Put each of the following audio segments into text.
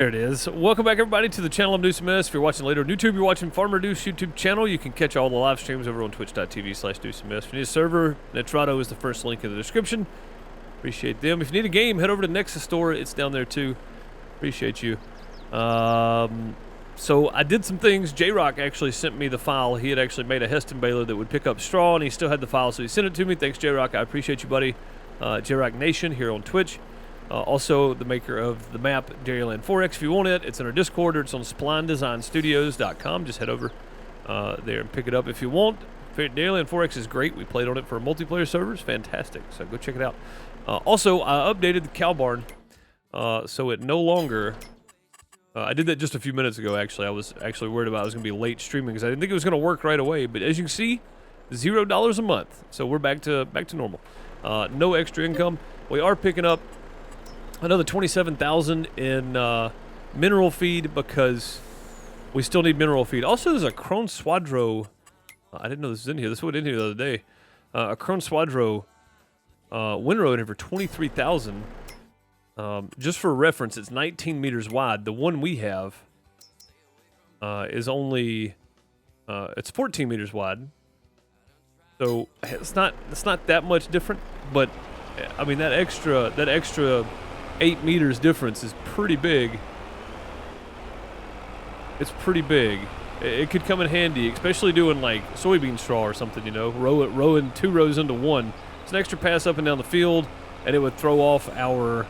There it is. Welcome back, everybody, to the channel. I'm DeucePlays. If you're watching later on YouTube, you're watching Farmer Deuce YouTube channel. You can catch all the live streams over on twitch.tv/DeucePlays. If you need a server, Netrado is the first link in the description. Appreciate them. If you need a game, head over to Nexus Store. It's down there, too. Appreciate you. So I did some things. J-Rock actually sent me the file. He had actually made a Heston baler that would pick up straw, and he still had the file, so he sent it to me. Thanks, J-Rock. I appreciate you, buddy. J-Rock Nation here on Twitch. Also, the maker of the map, Dairyland 4X. If you want it, it's in our Discord, or it's on SplineDesignStudios.com. Just head over there and pick it up if you want. Dairyland 4X is great. We played on it for multiplayer servers. Fantastic. So go check it out. Also, I updated the cow barn, so it no longer... I did that just a few minutes ago, actually. I was actually worried about I was going to be late streaming because I didn't think it was going to work right away. But as you can see, $0 a month. So we're back to normal. No extra income. We are picking up another $27,000 in mineral feed because we still need mineral feed. Also, there's a Crone Swadro. I didn't know this was in here. This was in here the other day. A Crone Swadro windrow in here for $23,000. Just for reference, it's 19 meters wide. The one we have is only it's 14 meters wide. So it's not that much different, but I mean that extra 8 meters difference is pretty big. It's pretty big. It could come in handy, especially doing like soybean straw or something, you know, rowing 2 rows into one. It's an extra pass up and down the field, and it would throw off our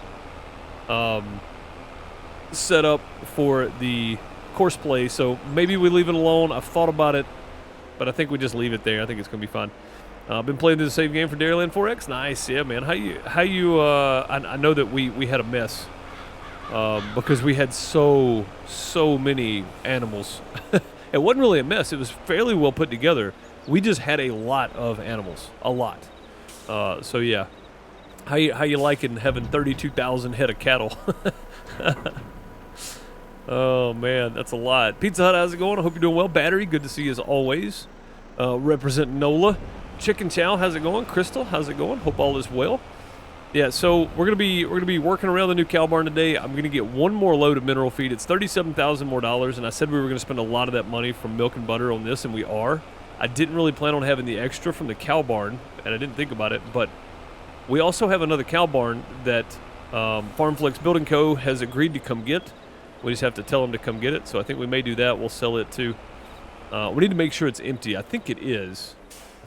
setup for the course play. So maybe we leave it alone. I've thought about it, but I think we just leave it there. I think it's gonna be fun. I've been playing the same game for Dairyland 4X. Nice, yeah, man. How you? I know that we had a mess because we had so many animals. It wasn't really a mess. It was fairly well put together. We just had a lot of animals, a lot. So yeah, how you liking having 32,000 head of cattle? Oh man, that's a lot. Pizza Hut, how's it going? I hope you're doing well. Battery, good to see you as always. Represent NOLA. Chicken Chow, how's it going? Crystal, how's it going? Hope all is well. Yeah, so we're gonna be working around the new cow barn today. I'm gonna get one more load of mineral feed. It's $37,000 more, and I said we were gonna spend a lot of that money from milk and butter on this, and we are. I didn't really plan on having the extra from the cow barn, and I didn't think about it, but we also have another cow barn that FarmFlex Building Co. has agreed to come get. We just have to tell them to come get it, so I think we may do that. We'll sell it too. We need to make sure it's empty. I think it is.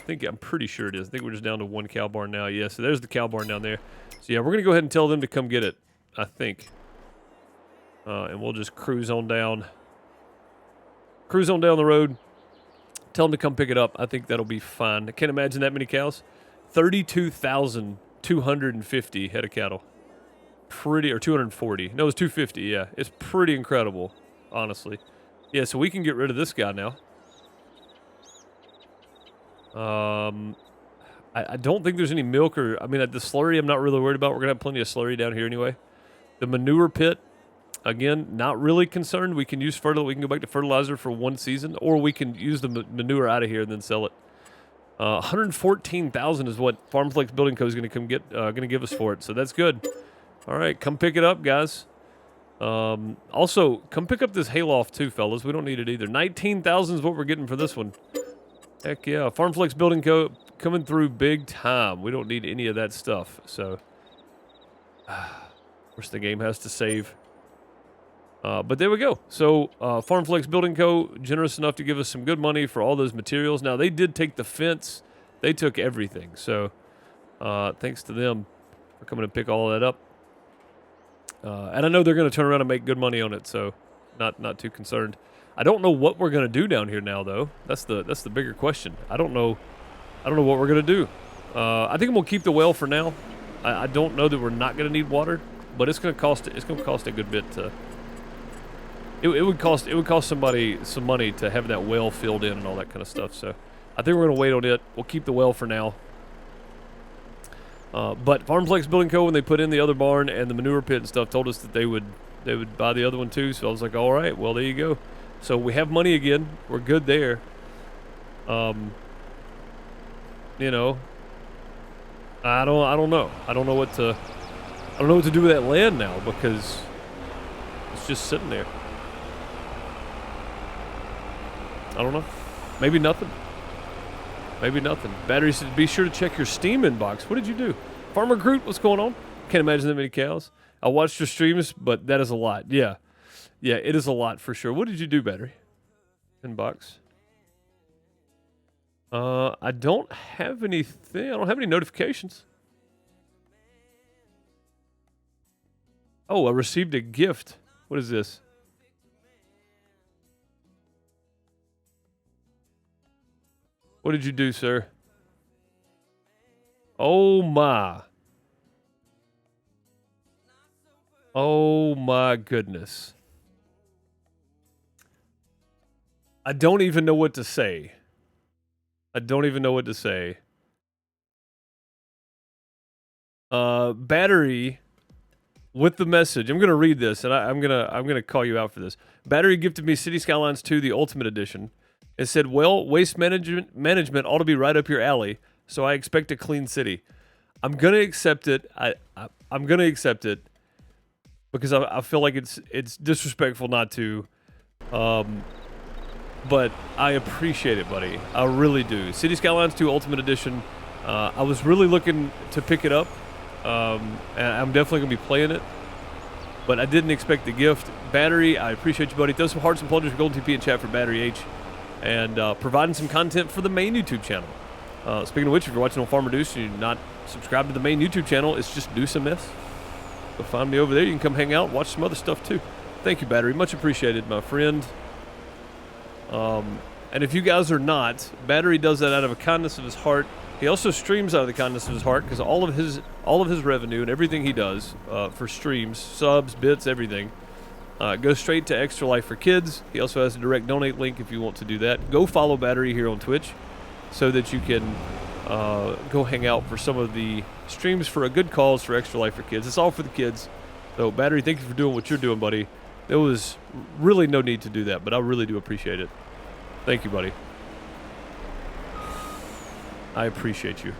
I'm pretty sure it is. I think we're just down to one cow barn now. Yeah, so there's the cow barn down there. So yeah, we're going to go ahead and tell them to come get it, I think. And we'll just cruise on down the road. Tell them to come pick it up. I think that'll be fine. I can't imagine that many cows. 32,250 head of cattle. Or 240. No, it's 250, yeah. It's pretty incredible, honestly. Yeah, so we can get rid of this guy now. I don't think there's any milk or... I mean, the slurry I'm not really worried about. We're going to have plenty of slurry down here anyway. The manure pit, again, not really concerned. We can use fertilizer. We can go back to fertilizer for one season, or we can use the manure out of here and then sell it. 114,000 is what FarmFlex Building Co. is going to give us for it, so that's good. All right, come pick it up, guys. Also, come pick up this hayloft too, fellas. We don't need it either. 19,000 is what we're getting for this one. Heck yeah, FarmFlex Building Co. coming through big time. We don't need any of that stuff, so... of course, the game has to save. But there we go. So, FarmFlex Building Co. generous enough to give us some good money for all those materials. Now, they did take the fence. They took everything, so thanks to them for coming and pick all of that up. And I know they're going to turn around and make good money on it, so not too concerned. I don't know what we're going to do down here now, though. That's the bigger question. I don't know what we're going to do. I think we'll keep the well for now. I don't know that we're not going to need water, but it's going to cost a good bit to... It would cost somebody some money to have that well filled in and all that kind of stuff. So I think we're going to wait on it. We'll keep the well for now. But FarmFlex Building Co., when they put in the other barn and the manure pit and stuff, told us that they would buy the other one too. So I was like, all right, well, there you go. So we have money again. We're good there. You know, I don't know. I don't know what to do with that land now because It's just sitting there. I don't know. Maybe nothing. Maybe nothing. Battery said, be sure to check your Steam inbox. What did you do? Farmer Groot, what's going on? Can't imagine that many cows. I watched your streams, but that is a lot. Yeah. Yeah, it is a lot for sure. What did you do, Battery? Inbox. I don't have anything. I don't have any notifications. Oh, I received a gift. What is this? What did you do, sir? Oh, my. Oh, my goodness. I don't even know what to say. I don't even know what to say. Battery with the message. I'm gonna read this, and I'm gonna call you out for this. Battery gifted me City Skylines 2, the Ultimate Edition. It said, "Well, waste management ought to be right up your alley, so I expect a clean city." I'm gonna accept it. I'm gonna accept it because I feel like it's disrespectful not to. But I appreciate it, buddy. I really do. City Skylines 2 Ultimate Edition. I was really looking to pick it up. And I'm definitely going to be playing it. But I didn't expect the gift. Battery, I appreciate you, buddy. Throw some hearts and plungers for Golden TP in chat for Battery H. And providing some content for the main YouTube channel. Speaking of which, if you're watching on Farmer Deuce and you're not subscribed to the main YouTube channel, it's just Deuce MS. Go find me over there. You can come hang out, watch some other stuff too. Thank you, Battery. Much appreciated, my friend. And if you guys are not, Battery does that out of a kindness of his heart. He also streams out of the kindness of his heart because all of his revenue and everything he does for streams, subs, bits, everything goes straight to Extra Life for Kids. He also has a direct donate link if you want to do that. Go follow Battery here on Twitch so that you can go hang out for some of the streams for a good cause for Extra Life for Kids. It's all for the kids. So Battery, thank you for doing what you're doing, buddy. There was really no need to do that, but I really do appreciate it. Thank you, buddy. I appreciate you.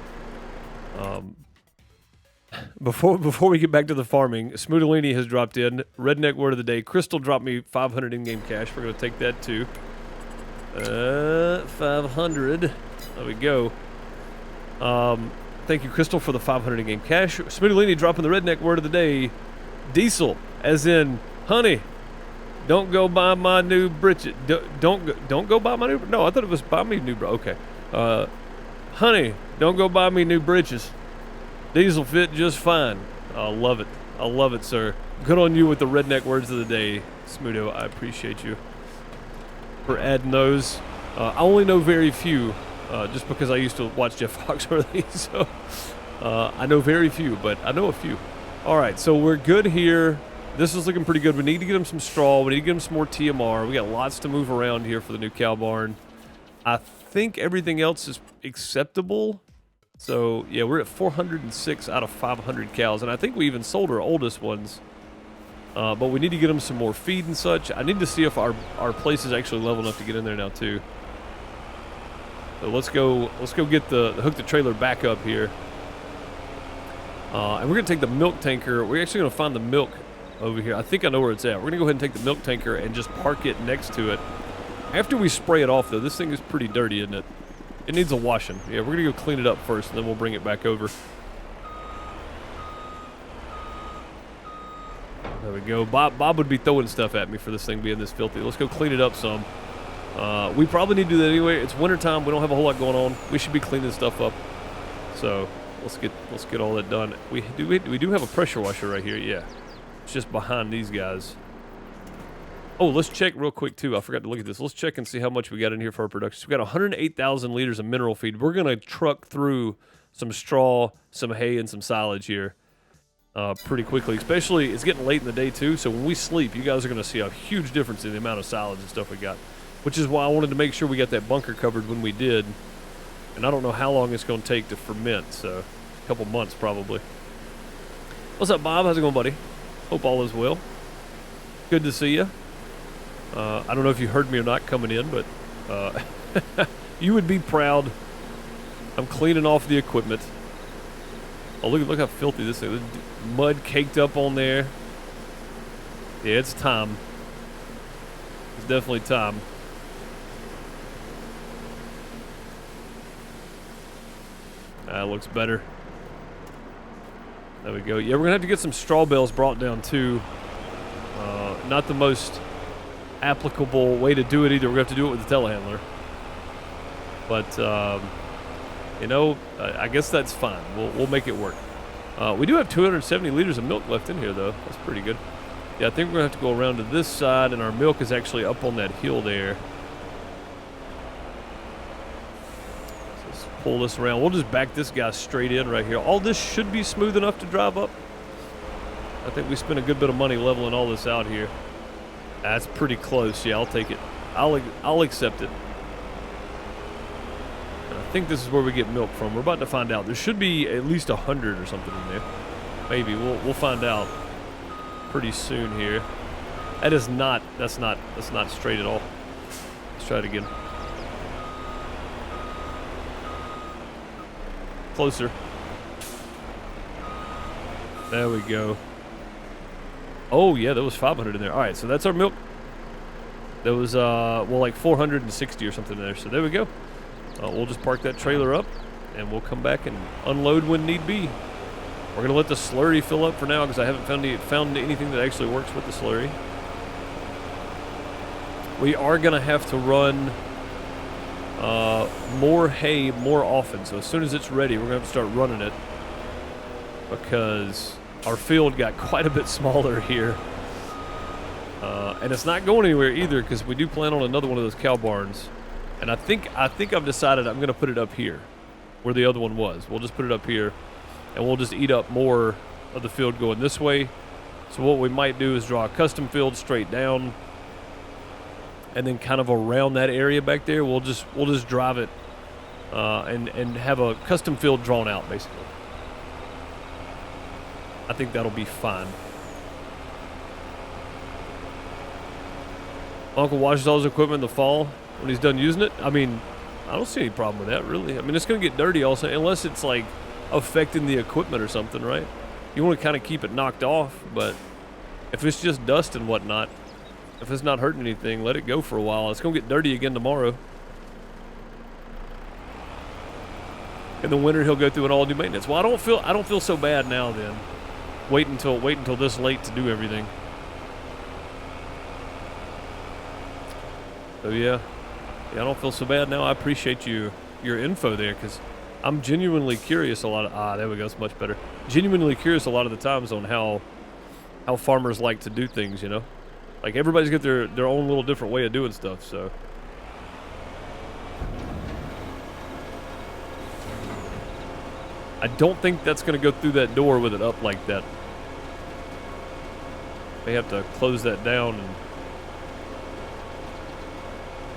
Before we get back to the farming, Smoodalini has dropped in. Redneck word of the day. Crystal dropped me 500 in-game cash. We're going to take that too. 500. There we go. Thank you, Crystal, for the 500 in-game cash. Smoodalini dropping the redneck word of the day. Diesel, as in, honey, don't go buy my new britches. Don't go buy my new. No, I thought it was buy me new. Okay. Honey, don't go buy me new britches. These will fit just fine. I love it. I love it, sir. Good on you with the redneck words of the day, Smudo. I appreciate you for adding those. I only know very few, just because I used to watch Jeff Foxworthy. So I know very few, but I know a few. All right, so we're good here. This is looking pretty good. We need to get him some straw. We need to get him some more TMR. We got lots to move around here for the new cow barn. I think everything else is acceptable. So, yeah, we're at 406 out of 500 cows. And I think we even sold our oldest ones. But we need to get them some more feed and such. I need to see if our place is actually level enough to get in there now, too. So let's go get hook the trailer back up here. And we're going to take the milk tanker. We're actually going to find the milk over here. I think I know where it's at. We're going to go ahead and take the milk tanker and just park it next to it. After we spray it off, though, this thing is pretty dirty, isn't it? It needs a washing. Yeah, we're going to go clean it up first, and then we'll bring it back over. There we go. Bob would be throwing stuff at me for this thing being this filthy. Let's go clean it up some. We probably need to do that anyway. It's wintertime. We don't have a whole lot going on. We should be cleaning stuff up. So let's get all that done. We do have a pressure washer right here. Yeah, it's just behind these guys. Oh, let's check real quick too. I forgot to look at this. Let's check and see how much we got in here for our production. So we got 108,000 liters of mineral feed. We're gonna truck through some straw, some hay, and some silage here pretty quickly. Especially, it's getting late in the day too. So when we sleep, you guys are gonna see a huge difference in the amount of silage and stuff we got. Which is why I wanted to make sure we got that bunker covered when we did. And I don't know how long it's gonna take to ferment. So a couple months probably. What's up, Bob? How's it going, buddy? Hope all is well. Good to see you. I don't know if you heard me or not coming in, but you would be proud. I'm cleaning off the equipment. Oh, look how filthy this is. Mud caked up on there. Yeah, it's time. It's definitely time. That looks better. There we go. Yeah, we're going to have to get some straw bales brought down, too. Not the most applicable way to do it either. We're going to have to do it with the telehandler. But, you know, I guess that's fine. We'll make it work. We do have 270 liters of milk left in here, though. That's pretty good. Yeah, I think we're going to have to go around to this side, and our milk is actually up on that hill there. So let's pull this around. We'll just back this guy straight in right here. All this should be smooth enough to drive up. I think we spent a good bit of money leveling all this out here. That's pretty close. Yeah, I'll take it. I'll accept it. And I think this is where we get milk from. We're about to find out. There should be at least 100 or something in there. Maybe. We'll find out pretty soon here. That's not straight at all. Let's try it again. Closer. There we go. Oh yeah, there was 500 in there. All right, so that's our milk. There was well, like 460 or something in there. So there we go. We'll just park that trailer up, and we'll come back and unload when need be. We're going to let the slurry fill up for now because I haven't found anything that actually works with the slurry. We are going to have to run more hay more often. So as soon as it's ready, we're going to have to start running it because our field got quite a bit smaller here. And it's not going anywhere either because we do plan on another one of those cow barns. And I think I've decided I'm going to put it up here where the other one was. We'll just put it up here. And we'll just eat up more of the field going this way. So what we might do is draw a custom field straight down, and then kind of around that area back there, we'll just drive it and have a custom field drawn out, basically. I think that'll be fine. Uncle washes all his equipment in the fall when he's done using it. I mean, I don't see any problem with that, really. I mean, it's going to get dirty also, unless it's like affecting the equipment or something, right? You want to kind of keep it knocked off, but if it's just dust and whatnot, if it's not hurting anything, let it go for a while. It's going to get dirty again tomorrow. In the winter, he'll go through an all-new maintenance. Well, I don't feel so bad now then. Wait until this late to do everything. So yeah, I don't feel so bad now. I appreciate your info there because I'm genuinely curious a lot of, there we go, it's much better. Genuinely curious a lot of the times on how farmers like to do things, you know? Like everybody's got their own little different way of doing stuff, so. I don't think that's gonna go through that door with it up like that. May have to close that down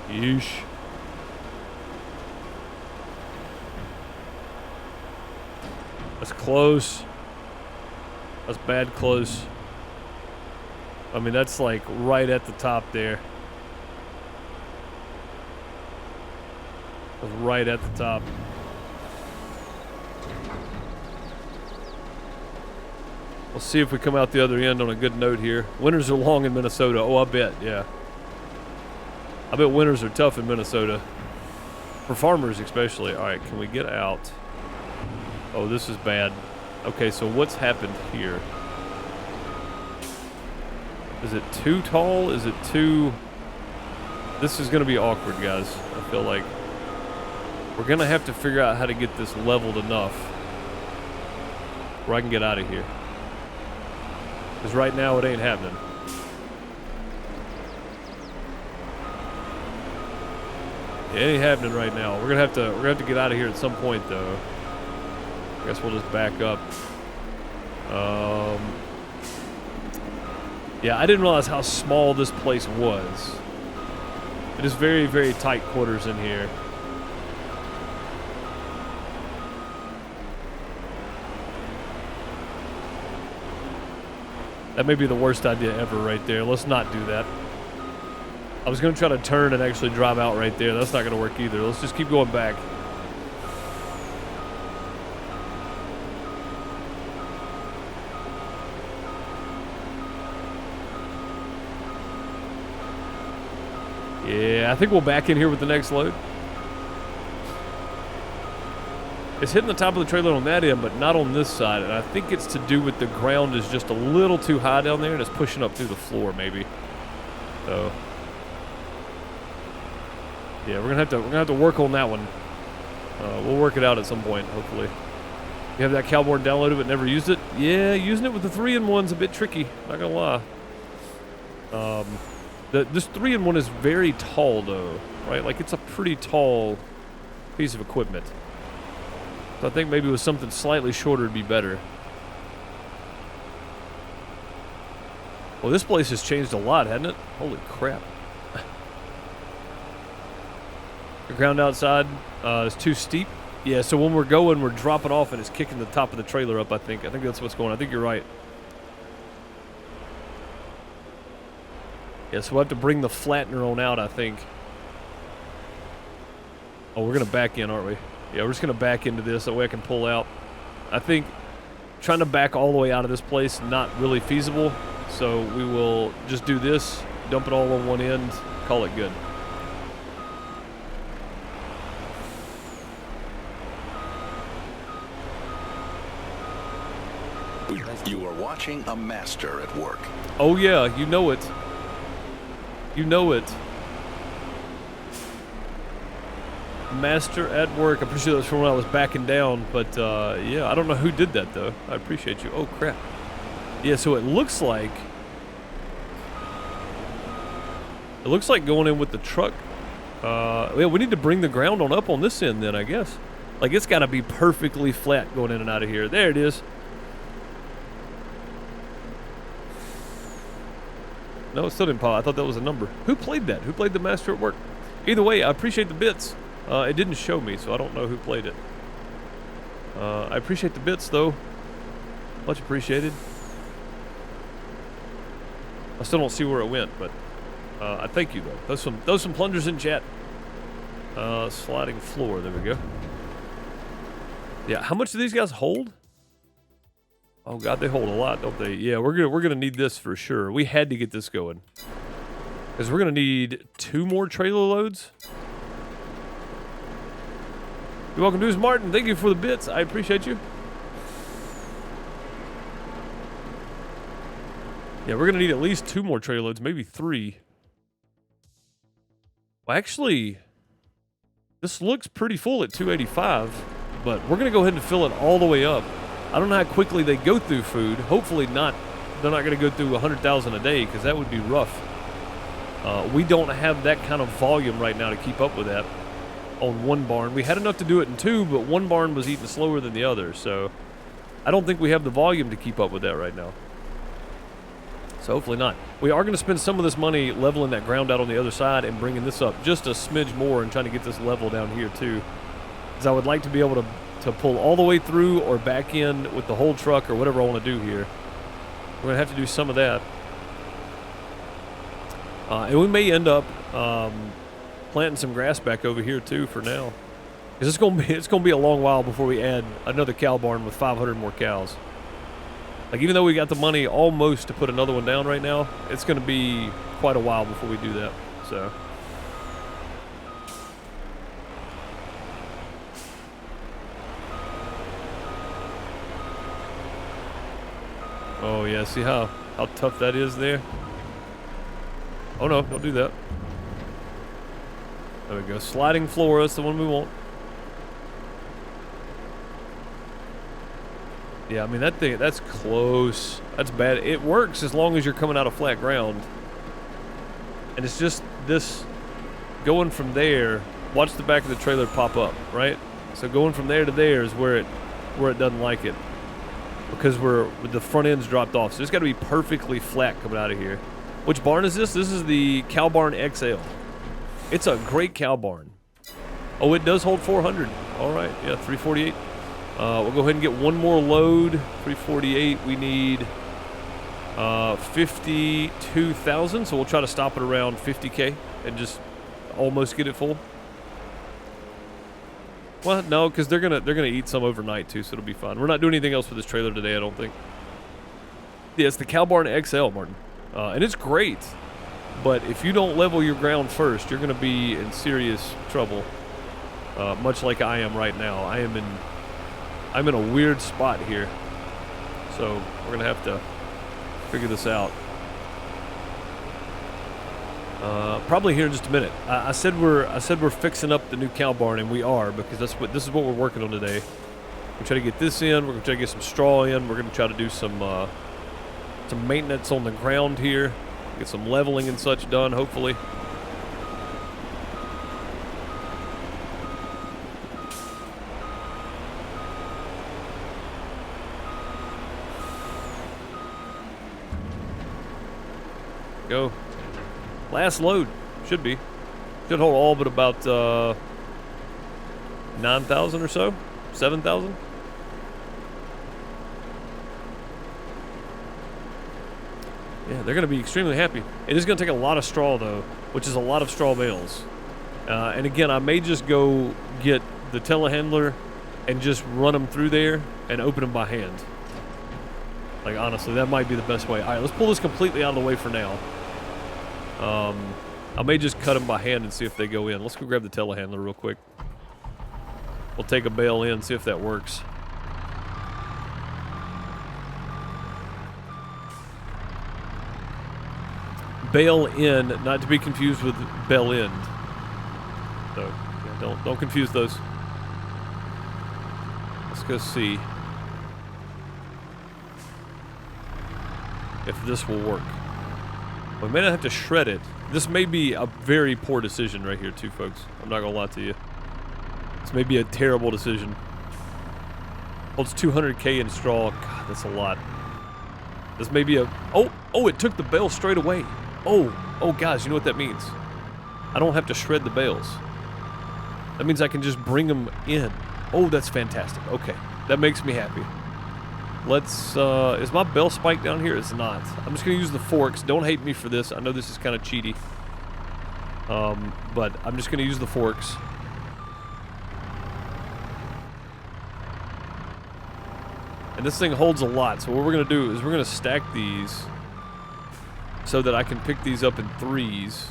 and yeesh. That's close. That's bad close. I mean, that's like right at the top there. That's right at the top. We'll see if we come out the other end on a good note here. Winters are long in Minnesota. Oh, I bet, yeah. I bet winters are tough in Minnesota. For farmers especially. All right, can we get out? Oh, this is bad. Okay, so what's happened here? Is it too tall? Is it too... This is going to be awkward, guys. I feel like we're going to have to figure out how to get this leveled enough where I can get out of here. Because right now it ain't happening. It ain't happening right now. We're gonna have to get out of here at some point, though. I guess we'll just back up. Yeah, I didn't realize how small this place was. It is very, very tight quarters in here. That may be the worst idea ever right there. Let's not do that. I was going to try to turn and actually drive out right there. That's not going to work either. Let's just keep going back. Yeah, I think we'll back in here with the next load. It's hitting the top of the trailer on that end, but not on this side. And I think it's to do with the ground is just a little too high down there, and it's pushing up through the floor, maybe. So, yeah, we're gonna have to work on that one. We'll work it out at some point, hopefully. You have that Cowboard downloaded but never used it? Yeah, using it with the 3-in-1's a bit tricky. Not gonna lie. This 3-in-1 is very tall, though, right? Like, it's a pretty tall piece of equipment. So I think maybe with something slightly shorter would be better. Well, this place has changed a lot, hasn't it? Holy crap. The ground outside is too steep. Yeah, so when we're going, we're dropping off and it's kicking the top of the trailer up, I think. I think that's what's going on. I think you're right. Yeah, so we'll have to bring the flattener on out, I think. Oh, we're going to back in, aren't we? Yeah, we're just going to back into this. That way I can pull out. I think trying to back all the way out of this place, not really feasible. So we will just do this, dump it all on one end, call it good. You are watching a master at work. Oh yeah, you know it. You know it. Master at work. I'm pretty sure that was from when I was backing down, but yeah, I don't know who did that though. I appreciate you. Oh crap. Yeah, so it looks like going in with the truck. Yeah, we need to bring the ground on up on this end then, I guess. Like it's got to be perfectly flat going in and out of here. There it is. No, it still didn't pop. I thought that was a number. Who played that? Who played the Master at Work? Either way, I appreciate the bits. It didn't show me, so I don't know who played it. I appreciate the bits, though. Much appreciated. I still don't see where it went, but I thank you, though. Those some plungers in chat. Sliding floor. There we go. Yeah, how much do these guys hold? Oh god, they hold a lot, don't they? Yeah, we're gonna need this for sure. We had to get this going because we're gonna need 2 more trailer loads. You're welcome, Deuce Martin. Thank you for the bits. I appreciate you. Yeah, we're gonna need at least 2 more trailer loads, maybe 3. Well, actually, this looks pretty full at 285, but we're gonna go ahead and fill it all the way up. I don't know how quickly they go through food. Hopefully not. They're not going to go through 100,000 a day because that would be rough. We don't have that kind of volume right now to keep up with that on one barn. We had enough to do it in 2, but one barn was eating slower than the other. So I don't think we have the volume to keep up with that right now. So hopefully not. We are going to spend some of this money leveling that ground out on the other side and bringing this up just a smidge more and trying to get this level down here too. Because I would like to be able to pull all the way through or back in with the whole truck or whatever I want to do here. We're going to have to do some of that. And we may end up planting some grass back over here too for now. Because it's going to be a long while before we add another cow barn with 500 more cows. Like even though we got the money almost to put another one down right now, it's going to be quite a while before we do that. So oh yeah, see how tough that is there? Oh no, don't do that. There we go, sliding floor, that's the one we want. Yeah, I mean that's close. That's bad. It works as long as you're coming out of flat ground. And it's just this, going from there, watch the back of the trailer pop up, right? So going from there to there is where it doesn't like it. Because the front end's dropped off. So it's got to be perfectly flat coming out of here. Which barn is this? This is the Cow Barn XL. It's a great cow barn. Oh, it does hold 400. All right, yeah, 348. We'll go ahead and get one more load. 348. We need 52,000. So we'll try to stop it around 50K and just almost get it full. Well, no, because they're gonna eat some overnight too, so it'll be fine. We're not doing anything else with this trailer today, I don't think. Yeah, it's the Cow Barn XL, Martin, and it's great. But if you don't level your ground first, you're going to be in serious trouble. Much like I am right now. I'm in a weird spot here. So we're going to have to figure this out. Probably here in just a minute. I said we're fixing up the new cow barn, and we are, because this is what we're working on today. We're trying to get this in. We're going to try to get some straw in. We're going to try to do some maintenance on the ground here. Get some leveling and such done, hopefully. Go. Last load. Should be. Should hold all but about 9,000 or so. 7,000. Yeah, they're going to be extremely happy. It is going to take a lot of straw, though, which is a lot of straw bales. And again, I may just go get the telehandler and just run them through there and open them by hand. Like, honestly, that might be the best way. All right, let's pull this completely out of the way for now. I may just cut them by hand and see if they go in. Let's go grab the telehandler real quick. We'll take a bale in, see if that works. Bale in, not to be confused with bell end. So, yeah, don't confuse those. Let's go see if this will work. We may not have to shred it. This may be a very poor decision right here too, folks. I'm not gonna lie to you. This may be a terrible decision. Holds 200K in straw. God, that's a lot. This may be a... Oh, it took the bale straight away. Oh, guys, you know what that means? I don't have to shred the bales. That means I can just bring them in. Oh, that's fantastic. Okay, that makes me happy. Let's, is my bell spike down here? It's not. I'm just gonna use the forks. Don't hate me for this. I know this is kind of cheaty. But I'm just gonna use the forks. And this thing holds a lot, so what we're gonna do is we're gonna stack these so that I can pick these up in threes,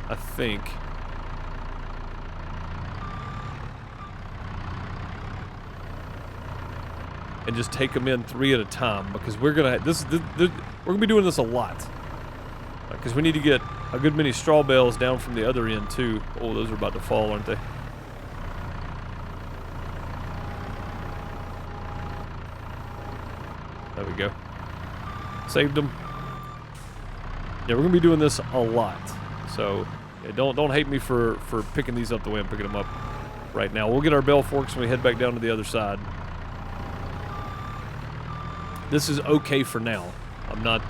I think. And just take them in 3 at a time, because we're gonna we're gonna be doing this a lot, because we need to get a good many straw bales down from the other end too. Oh, those are about to fall, aren't they? There we go. Saved them. Yeah, we're gonna be doing this a lot, so yeah, don't hate me for picking these up the way I'm picking them up right now. We'll get our bell forks when we head back down to the other side. This is okay for now. I'm not,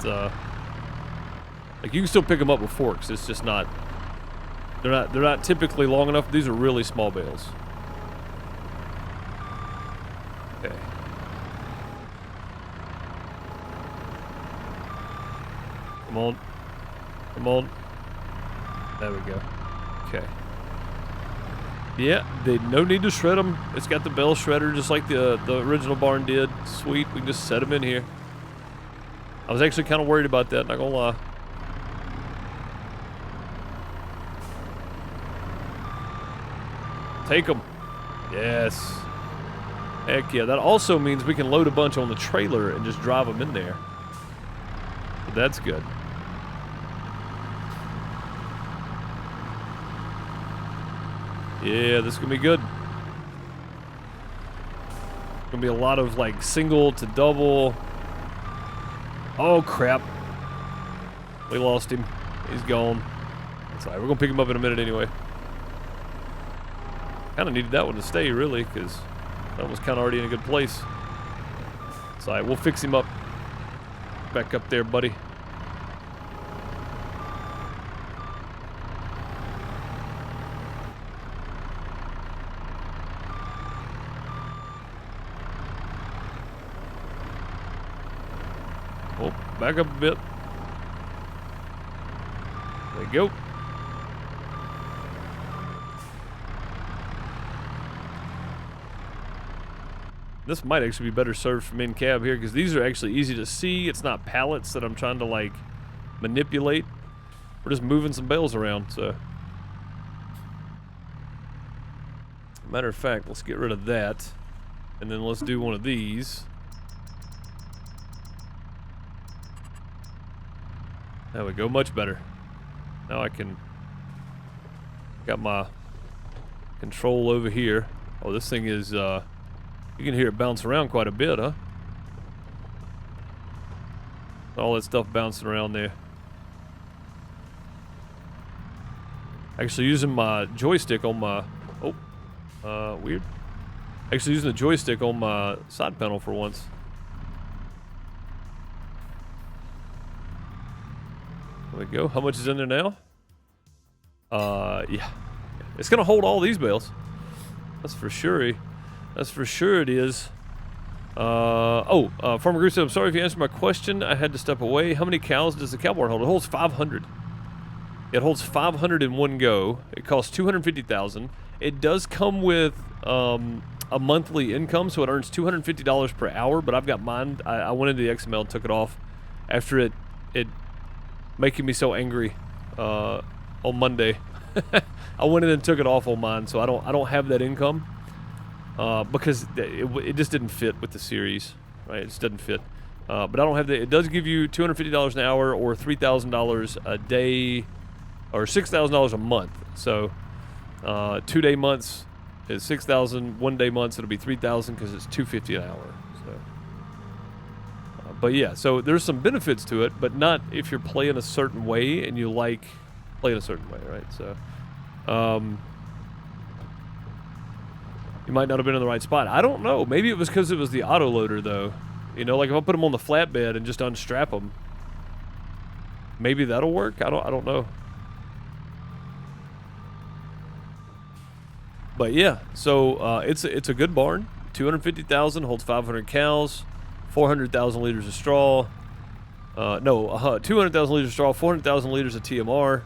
like, you can still pick them up with forks. It's just not, they're not typically long enough. These are really small bales. Okay. Come on. Come on. There we go. Okay. Yeah, no need to shred them. It's got the bell shredder just like the original barn did. Sweet, we can just set them in here. I was actually kind of worried about that, not gonna lie. Take them. Yes. Heck yeah, that also means we can load a bunch on the trailer and just drive them in there. So that's good. Yeah, this is gonna be good. Gonna be a lot of like single to double. Oh crap. We lost him. He's gone. That's alright, we're gonna pick him up in a minute anyway. Kinda needed that one to stay really, because that was kinda already in a good place. It's alright, we'll fix him up. Back up there, buddy. Oh, back up a bit. There you go. This might actually be better served from in cab here, because these are actually easy to see. It's not pallets that I'm trying to like manipulate. We're just moving some bales around, so. Matter of fact, let's get rid of that. And then let's do one of these. There we go, much better. Now I can... Got my control over here. Oh, this thing is, you can hear it bounce around quite a bit, huh? All that stuff bouncing around there. Actually using my joystick on my... Oh, weird. Actually using the joystick on my side panel for once. There we go. How much is in there now? Yeah. It's gonna hold all these bales. That's for sure. That's for sure it is. Farmer Goose said, I'm sorry if you answered my question. I had to step away. How many cows does the cow barn hold? It holds 500. It holds 500 in one go. It costs $250,000. It does come with a monthly income, so it earns $250 per hour. But I've got mine. I went into the XML, took it off after it making me so angry on Monday. I went in and took it off on mine, so I don't have that income because it just didn't fit with the series, right? It just doesn't fit. But I don't have that. It does give you $250 an hour or $3,000 a day or $6,000 a month. So 2-day months is $6,000. 1-day months it'll be $3,000 because it's $250 an hour. So, but yeah, so there's some benefits to it, but not if you're playing a certain way and you like playing a certain way, right? So, you might not have been in the right spot. I don't know. Maybe it was because it was the auto loader, though. You know, like if I put them on the flatbed and just unstrap them, maybe that'll work. I don't know. But yeah, so it's a good barn. 250,000 holds 500 cows, 400,000 liters of straw. 200,000 liters of straw, 400,000 liters of TMR.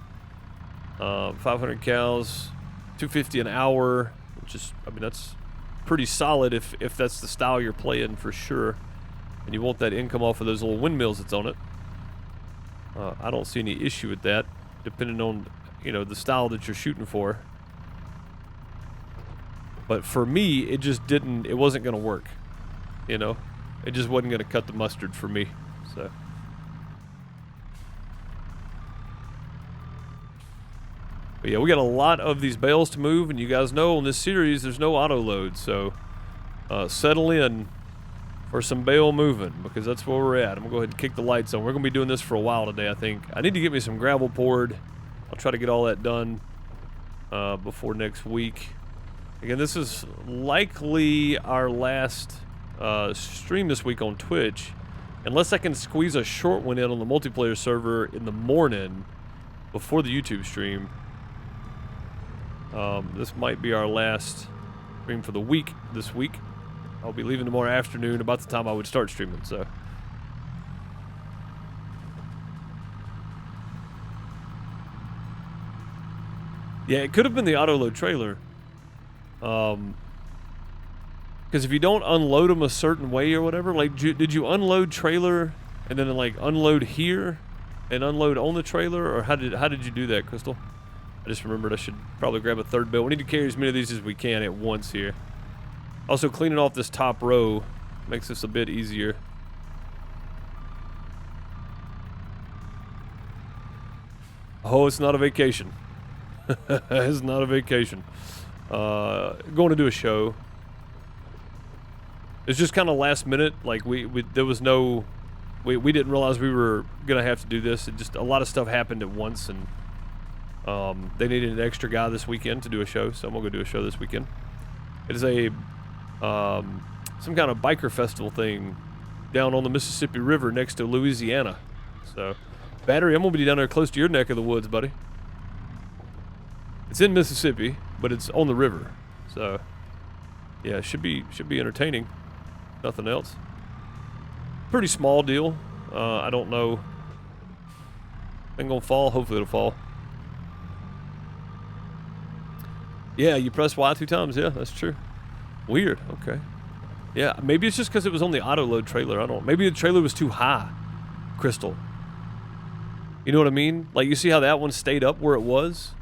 500 cows, $250 an hour, which is, I mean, that's pretty solid if that's the style you're playing for sure. And you want that income off of those little windmills that's on it. I don't see any issue with that, depending on, you know, the style that you're shooting for. But for me, it just didn't, it wasn't going to work, you know? It just wasn't going to cut the mustard for me, so. But yeah, we got a lot of these bales to move, and you guys know on this series there's no auto load, so settle in for some bale moving, because that's where we're at. I'm gonna go ahead and kick the lights on. We're gonna be doing this for a while today, I think. I need to get me some gravel poured. I'll try to get all that done before next week. Again, this is likely our last stream this week on Twitch, unless I can squeeze a short one in on the multiplayer server in the morning before the YouTube stream. This might be our last stream for the week this week. I'll be leaving tomorrow afternoon about the time I would start streaming, so. Yeah, it could have been the auto load trailer. Because if you don't unload them a certain way or whatever, like, did you unload trailer and then like unload here and unload on the trailer, or how did you do that, Crystal? I just remembered I should probably grab a third bale. We need to carry as many of these as we can at once here. Also, cleaning off this top row makes this a bit easier. Oh, it's not a vacation. It's not a vacation. Going to do a show. It's just kind of last minute. Like there was no, we didn't realize we were gonna have to do this. It just, a lot of stuff happened at once, and they needed an extra guy this weekend to do a show, so I'm gonna go do a show this weekend. It is a some kind of biker festival thing down on the Mississippi River next to Louisiana. So, Battery, I'm gonna be down there close to your neck of the woods, buddy. It's in Mississippi, but it's on the river. So, yeah, it should be entertaining. Nothing else. Pretty small deal. I don't know. Ain't gonna fall. Hopefully it'll fall. Yeah, you press Y 2 times. Yeah, that's true. Weird. Okay. Yeah, maybe it's just because it was on the auto load trailer. I don't know. Maybe the trailer was too high, Crystal. You know what I mean? Like, you see how that one stayed up where it was?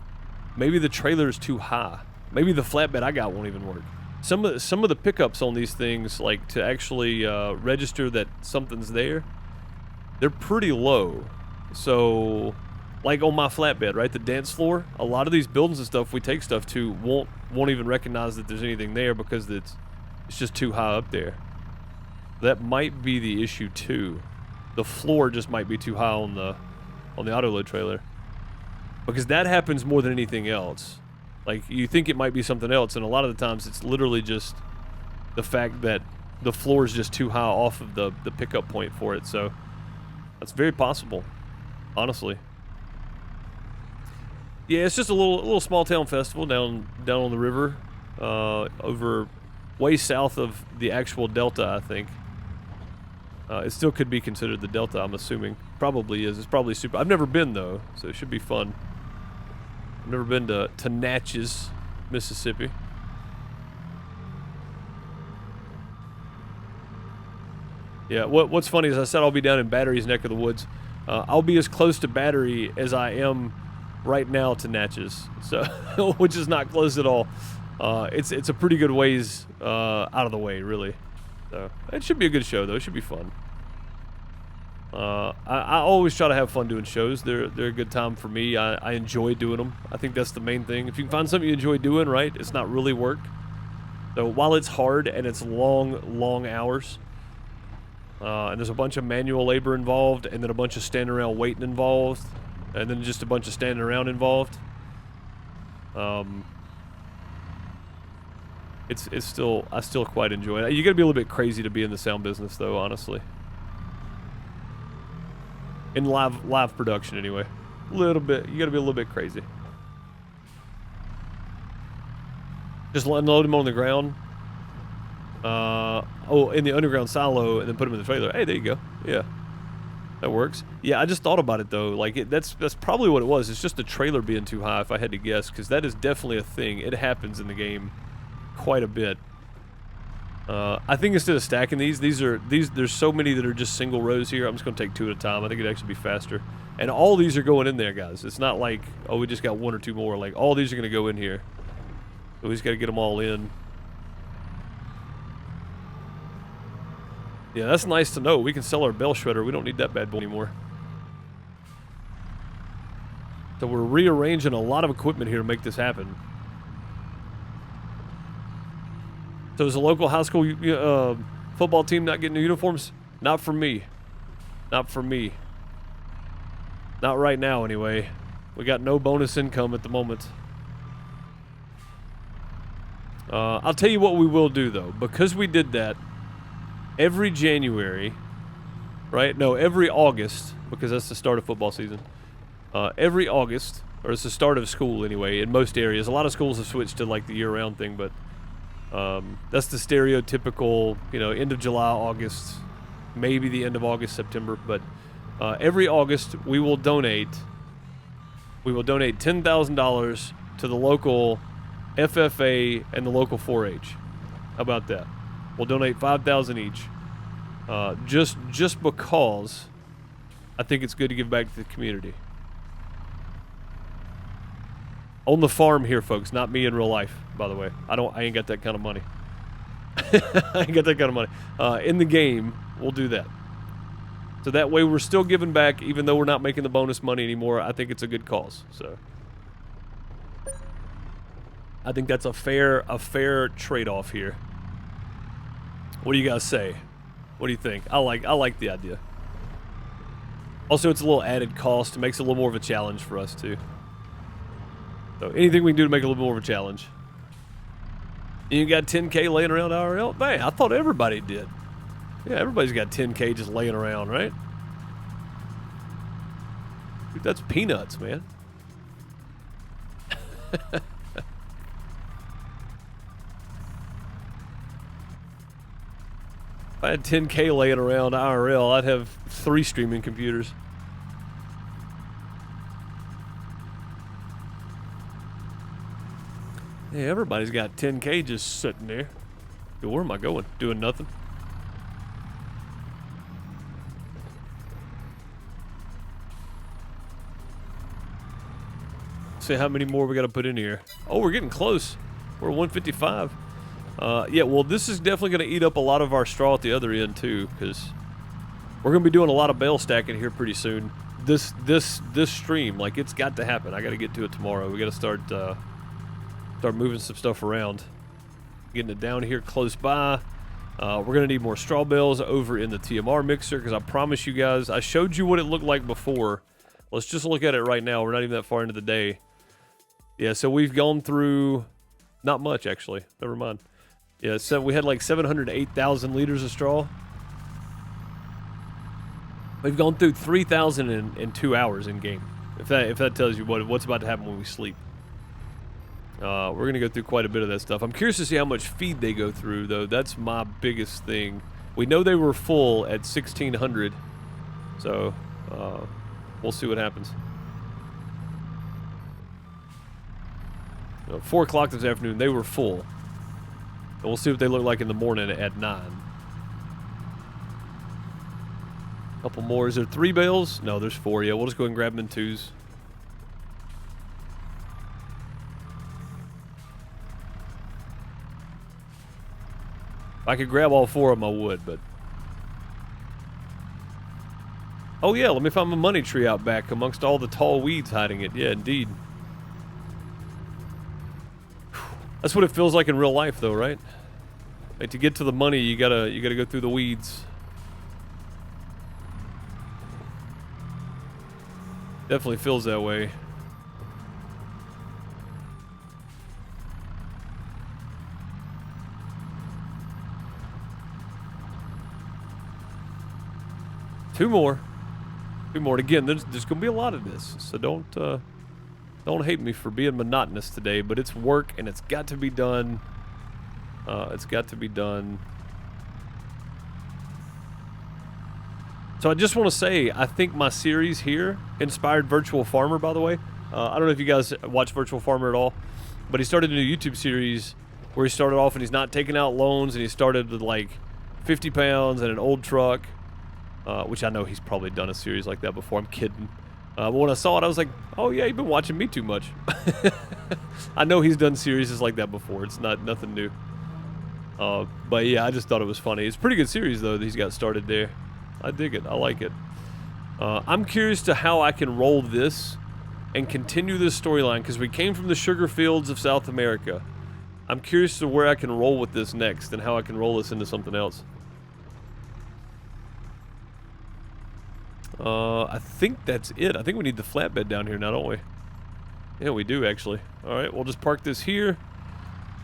Maybe the trailer is too high. Maybe the flatbed I got won't even work. Some of the pickups on these things, like to actually register that something's there, they're pretty low. So, like on my flatbed, right, the dance floor, a lot of these buildings and stuff we take stuff to won't even recognize that there's anything there because it's just too high up there. That might be the issue too. The floor just might be too high on the auto load trailer, because that happens more than anything else. Like, you think it might be something else, and a lot of the times it's literally just the fact that the floor is just too high off of the pickup point for it. So that's very possible, honestly. Yeah, it's just a little small town festival down on the river, over way south of the actual delta, I think. It still could be considered the delta, I'm assuming. Probably is. It's probably super. I've never been, though, so it should be fun. I've never been to Natchez, Mississippi. Yeah, what's funny is I said I'll be down in Battery's neck of the woods. I'll be as close to Battery as I am right now to Natchez, so which is not close at all. It's a pretty good ways out of the way, really. So it should be a good show, though. It should be fun. I always try to have fun doing shows. They're a good time for me. I enjoy doing them. I think that's the main thing. If you can find something you enjoy doing, right, it's not really work. So while it's hard and it's long hours, and there's a bunch of manual labor involved, and then a bunch of standing around waiting involved, and then just a bunch of standing around involved, it's still, I still quite enjoy it. You gotta be a little bit crazy to be in the sound business, though, honestly. In live production, anyway. A little bit, you gotta be a little bit crazy. Just unload them on the ground. In the underground silo, and then put them in the trailer. Hey, there you go. Yeah, that works. Yeah, I just thought about it, though. Like, that's probably what it was. It's just the trailer being too high, if I had to guess, because that is definitely a thing. It happens in the game quite a bit. I think instead of stacking these, there's so many that are just single rows here. I'm just gonna take two at a time. I think it'd actually be faster. And all these are going in there, guys. It's not like, oh, we just got one or two more. Like, all these are gonna go in here. So we just gotta get them all in. Yeah, that's nice to know. We can sell our bell shredder. We don't need that bad boy anymore. So we're rearranging a lot of equipment here to make this happen. So is the local high school football team not getting new uniforms? Not for me. Not for me. Not right now, anyway. We got no bonus income at the moment. I'll tell you what we will do, though. Because we did that, every January, right? No, every August, because that's the start of football season. Every August, or it's the start of school, anyway, in most areas. A lot of schools have switched to, like, the year-round thing, but that's the stereotypical, end of July, August, maybe the end of August, September. But every August, we will donate $10,000 to the local FFA and the local 4-H. How about that? We'll donate $5,000 each. Just because I think it's good to give back to the community. On the farm here, folks, not me in real life, by the way. I ain't got that kind of money. I ain't got that kind of money. In the game, we'll do that. So that way we're still giving back, even though we're not making the bonus money anymore. I think it's a good cause. So I think that's a fair trade-off here. What do you guys say? What do you think? I like the idea. Also, it's a little added cost. It makes it a little more of a challenge for us, too. So anything we can do to make it a little more of a challenge. You got 10K laying around IRL? Man, I thought everybody did. Yeah, everybody's got 10K just laying around, right? Dude, that's peanuts, man. If I had 10K laying around IRL, I'd have 3 streaming computers. Yeah, everybody's got 10K just sitting there. Dude, where am I going? Doing nothing? See how many more we got to put in here. Oh, we're getting close. We're 155. Yeah, well, this is definitely going to eat up a lot of our straw at the other end, too, because we're going to be doing a lot of bale stacking here pretty soon. This stream, like, it's got to happen. I got to get to it tomorrow. We got to start moving some stuff around. Getting it down here close by. We're going to need more straw bales over in the TMR mixer, because I promise you guys, I showed you what it looked like before. Let's just look at it right now. We're not even that far into the day. Yeah, so we've gone through, not much actually, never mind. Yeah, so we had like 708,000 liters of straw. We've gone through 3,000 in 2 hours in game. If that tells you what's about to happen when we sleep. We're going to go through quite a bit of that stuff. I'm curious to see how much feed they go through, though. That's my biggest thing. We know they were full at 1,600, so we'll see what happens. 4 o'clock this afternoon, they were full. And we'll see what they look like in the morning at 9. Couple more. Is there 3 bales? No, there's 4. Yeah, we'll just go ahead and grab them in 2s. If I could grab all 4 of them, I would, but... Oh yeah, let me find my money tree out back amongst all the tall weeds hiding it. Yeah, indeed. That's what it feels like in real life, though, right? Like, to get to the money, you gotta go through the weeds. Definitely feels that way. Two more. Again, there's gonna be a lot of this, so don't hate me for being monotonous today, but it's work and it's got to be done. It's got to be done. So I just want to say, I think my series here inspired Virtual Farmer, by the way. I don't know if you guys watch Virtual Farmer at all, but he started a new YouTube series where he started off and he's not taking out loans, and he started with like 50 pounds and an old truck, which I know he's probably done a series like that before. I'm kidding. But when I saw it, I was like, oh yeah, you've been watching me too much. I know he's done series like that before. It's nothing new. But yeah, I just thought it was funny. It's a pretty good series, though, that he's got started there. I dig it. I like it. I'm curious to how I can roll this and continue this storyline, because we came from the sugar fields of South America. I'm curious to where I can roll with this next and how I can roll this into something else. I think that's it. I think we need the flatbed down here now, don't we? Yeah, we do, actually. All right, we'll just park this here.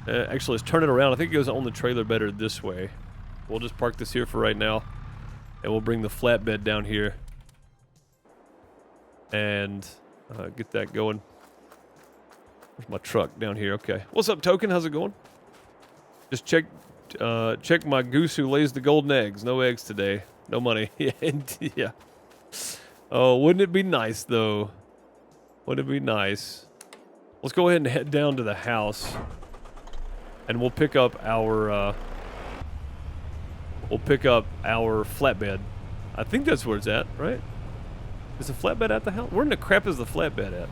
Actually, let's turn it around. I think it goes on the trailer better this way. We'll just park this here for right now, and we'll bring the flatbed down here and get that going. Where's my truck? Down here. Okay. What's up, Token? How's it going? Just check my goose who lays the golden eggs. No eggs today. No money. Yeah. Oh, wouldn't it be nice, though? Wouldn't it be nice? Let's go ahead and head down to the house, and we'll pick up our flatbed. I think that's where it's at, right? Is the flatbed at the house? Where in the crap is the flatbed at?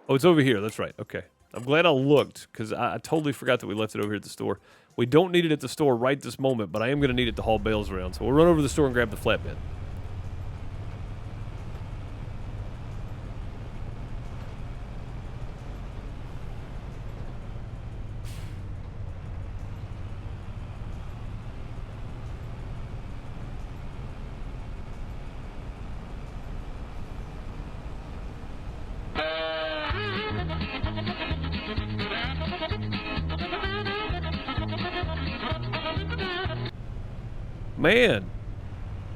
Oh, it's over here. That's right. Okay. I'm glad I looked, because I totally forgot that we left it over here at the store. We don't need it at the store right this moment, but I am going to need it to haul bales around. So we'll run over to the store and grab the flatbed. Man,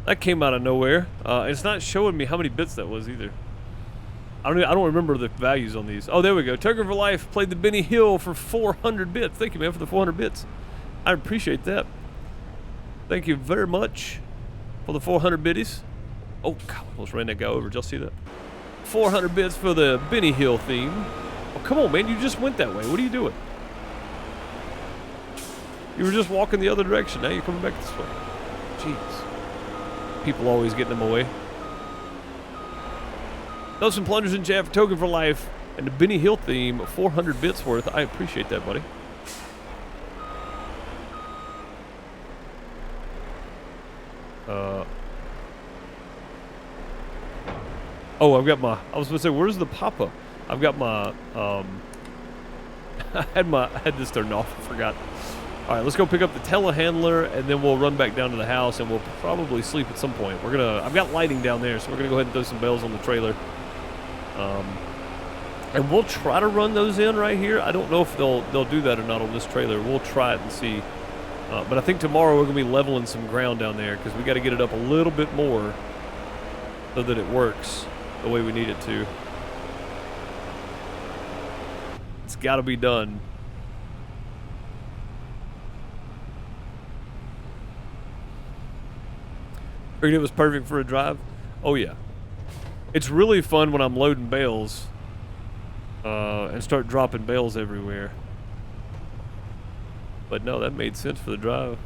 that came out of nowhere. It's not showing me how many bits that was either. I don't remember the values on these. Oh, there we go. Tucker for Life played the Benny Hill for 400 bits. Thank you, man, for the 400 bits. I appreciate that. Thank you very much for the 400 biddies. Oh, God, I almost ran that guy over. Did y'all see that? 400 bits for the Benny Hill theme. Oh, come on, man. You just went that way. What are you doing? You were just walking the other direction. Now you're coming back this way. Jeez. People always getting them away. Those some plungers in chat for Token for Life and the Benny Hill theme, 400 bits worth. I appreciate that, buddy. Oh, I've got my, I was going to say, where's the pop-up? I've got my, I had this turned off, I forgot. All right, let's go pick up the telehandler, and then we'll run back down to the house, and we'll probably sleep at some point. I've got lighting down there, so we're gonna go ahead and throw some bells on the trailer. And we'll try to run those in right here. I don't know if they'll do that or not on this trailer. We'll try it and see. But I think tomorrow we're gonna be leveling some ground down there, because we got to get it up a little bit more so that it works the way we need it to. It's got to be done. Figured it was perfect for a drive. Oh yeah, it's really fun when I'm loading bales and start dropping bales everywhere. But no, that made sense for the drive.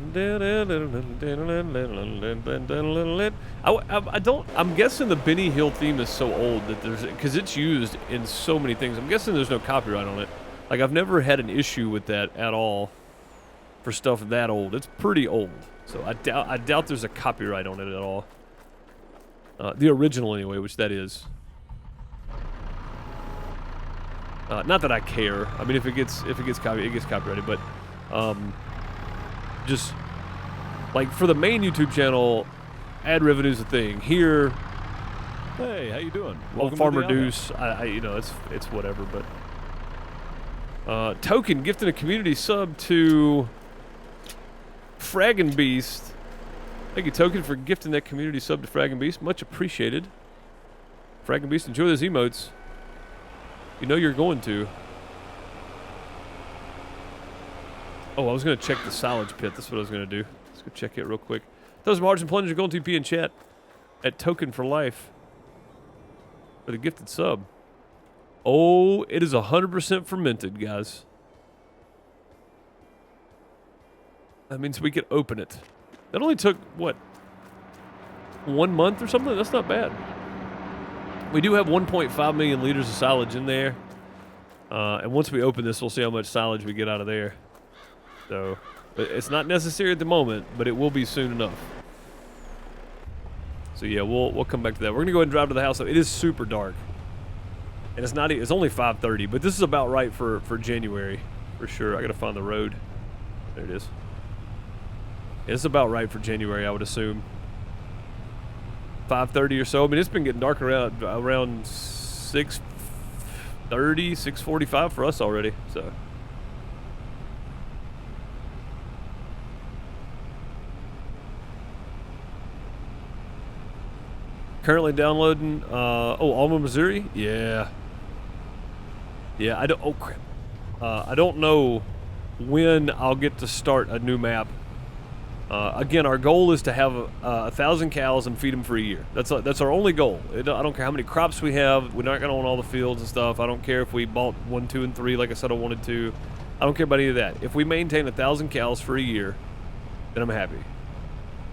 I'm guessing the Benny Hill theme is so old that because it's used in so many things. I'm guessing there's no copyright on it. Like, I've never had an issue with that at all for stuff that old. It's pretty old. So I doubt there's a copyright on it at all. The original anyway, which that is. Not that I care. I mean, if it gets copyrighted, but just like for the main YouTube channel, ad revenue is a thing. Here, hey, how you doing? Welcome Farmer Deuce. You know, it's whatever. But Token gifting a community sub to Fraggin' Beast. Thank you, Token, for gifting that community sub to Fraggin' Beast. Much appreciated. Fraggin' Beast, enjoy those emotes. You know you're going to. Oh, I was going to check the silage pit. That's what I was going to do. Let's go check it real quick. Those Margin Plunger Gold 2P in chat at Token for Life for the gifted sub. Oh, it is 100% fermented, guys. That means we could open it. That only took, what, 1 month or something? That's not bad. We do have 1.5 million liters of silage in there. And once we open this, we'll see how much silage we get out of there. So, it's not necessary at the moment, but it will be soon enough. So yeah, we'll come back to that. We're gonna go ahead and drive to the house. So it is super dark, and it's only 5:30, but this is about right for January for sure. I gotta find the road. There it is. It's about right for January, I would assume. 5:30 or so. I mean, it's been getting dark around 6:30, 6:45 for us already. So. Currently downloading, Alma, Missouri? Yeah. Yeah, I don't, oh crap. I don't know when I'll get to start a new map. Again, our goal is to have 1,000 cows and feed them for a year. That's our only goal. I don't care how many crops we have. We're not going to own all the fields and stuff. I don't care if we bought 1, 2, and 3 like I said I wanted to. I don't care about any of that. If we maintain 1,000 cows for a year, then I'm happy.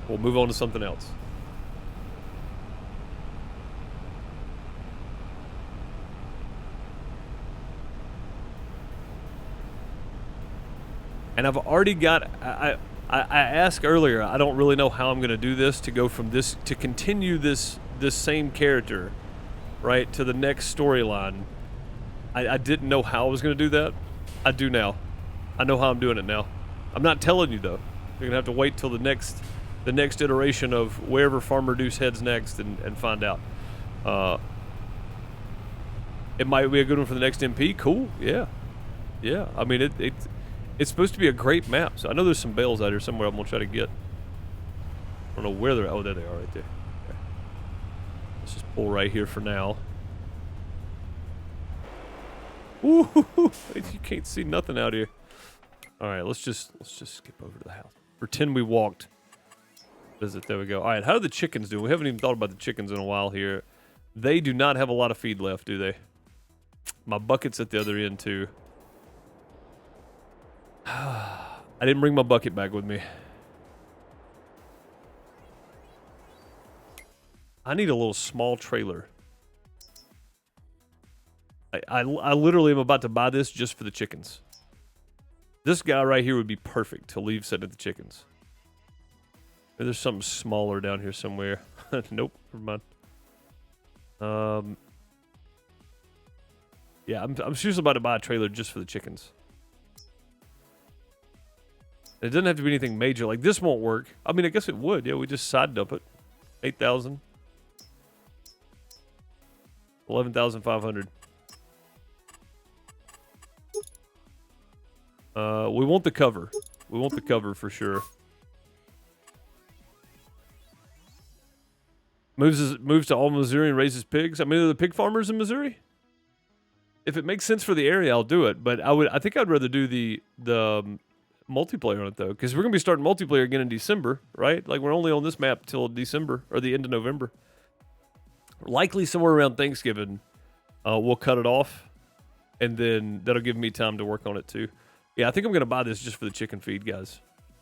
We'll move on to something else. And I've already got, I asked earlier, I don't really know how I'm going to do this to go from this, to continue this same character, right, to the next storyline. I didn't know how I was going to do that. I do now. I know how I'm doing it now. I'm not telling you, though. You're going to have to wait till the next iteration of wherever Farmer Deuce heads next and find out. It might be a good one for the next MP. Cool. Yeah. Yeah. I mean, it's supposed to be a great map. So I know there's some bales out here somewhere I'm going to try to get. I don't know where they're at. Oh, there they are right there. Okay. Let's just pull right here for now. Ooh, you can't see nothing out here. All right, let's just skip over to the house. Pretend we walked. Visit. There we go. All right, how do the chickens do? We haven't even thought about the chickens in a while here. They do not have a lot of feed left, do they? My bucket's at the other end too. I didn't bring my bucket back with me. I need a little small trailer. I literally am about to buy this just for the chickens. This guy right here would be perfect to leave setting at the chickens. Maybe there's something smaller down here somewhere. Nope, never mind. Yeah, I'm seriously about to buy a trailer just for the chickens. It doesn't have to be anything major. Like, this won't work. I mean, I guess it would. Yeah, we just side dump it. 8,000. 11,500. We want the cover. We want the cover for sure. Moves to all Missouri and raises pigs. I mean, are the pig farmers in Missouri? If it makes sense for the area, I'll do it. But I think I'd rather do the multiplayer on it though, because we're gonna be starting multiplayer again in December, right? Like, we're only on this map till December or the end of November. Likely somewhere around Thanksgiving, we'll cut it off, and then that'll give me time to work on it too. Yeah, I think I'm gonna buy this just for the chicken feed, guys,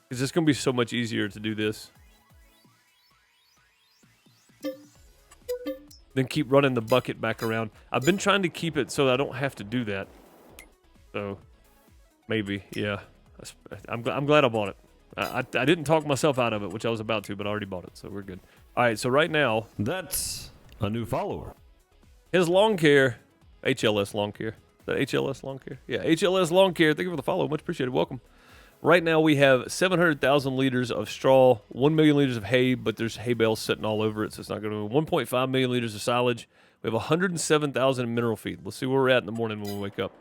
because it's gonna be so much easier to do this than keep running the bucket back around. I've been trying to keep it so I don't have to do that. So maybe, yeah. I'm glad I bought it. I didn't talk myself out of it, which I was about to, but I already bought it, so we're good. All right, so right now, That's a new follower. his lawn care, HLS lawn care. Is that HLS lawn care? Yeah, HLS lawn care. Thank you for the follow. Much appreciated. Welcome. Right now we have 700,000 liters of straw, 1 million liters of hay, but there's hay bales sitting all over it, so it's not going to be 1.5 million liters of silage. We have 107,000 in mineral feed. Let's see where we're at in the morning when we wake up.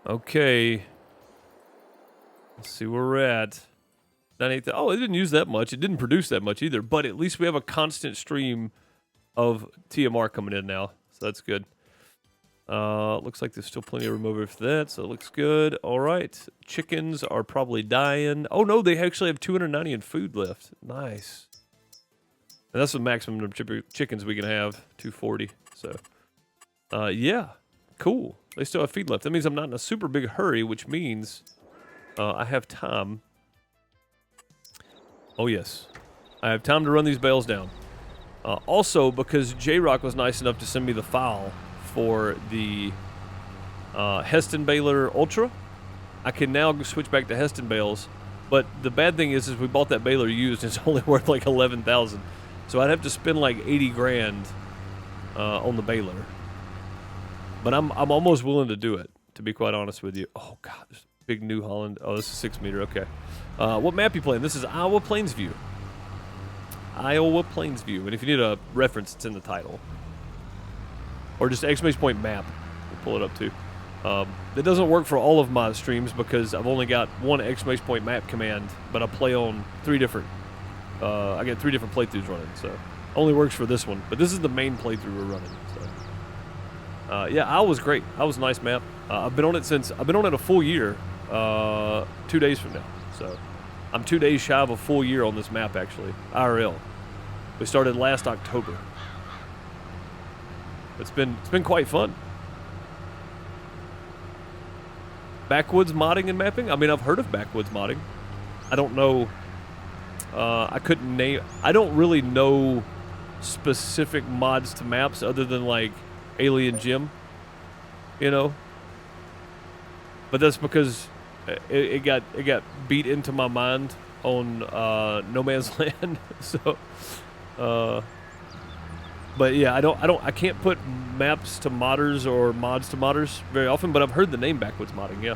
Okay. Let's see where we're at. 98. Oh, it didn't use that much. It didn't produce that much either. But at least we have a constant stream of TMR coming in now. So that's good. Looks like there's still plenty of room over for that. So it looks good. All right. Chickens are probably dying. Oh, no. They actually have 290 in food left. Nice. And that's the maximum number of chickens we can have. 240. So, yeah. Cool. They still have feed left. That means I'm not in a super big hurry, which means I have time. Oh, yes. I have time to run these bales down. Also, because J-Rock was nice enough to send me the file for the Heston Baler Ultra, I can now switch back to Heston bales. But the bad thing is we bought that baler used, and it's only worth like 11,000. So I'd have to spend like 80 grand on the baler. But I'm almost willing to do it, to be quite honest with you. Oh, God, there's a big New Holland. Oh, this is 6 meter. Okay. What map you playing? This is Iowa Plainsview. Iowa Plainsview. And if you need a reference, it's in the title. Or just exclamation point map. We'll pull it up, too. That doesn't work for all of my streams because I've only got one exclamation point map command, but I play on 3 different. I get 3 different playthroughs running, so only works for this one. But this is the main playthrough we're running, so. Yeah, Iowa's great. Iowa's a nice map. I've been on it a full year, 2 days from now. So I'm 2 days shy of a full year on this map, actually. IRL. We started last October. It's been quite fun. Backwoods modding and mapping? I mean, I've heard of backwoods modding. I don't know. I couldn't name. I don't really know specific mods to maps other than like Alien Gym, you know. But that's because it got beat into my mind on No Man's Land. So, but yeah, I can't put maps to modders or mods to modders very often. But I've heard the name backwoods modding. Yeah.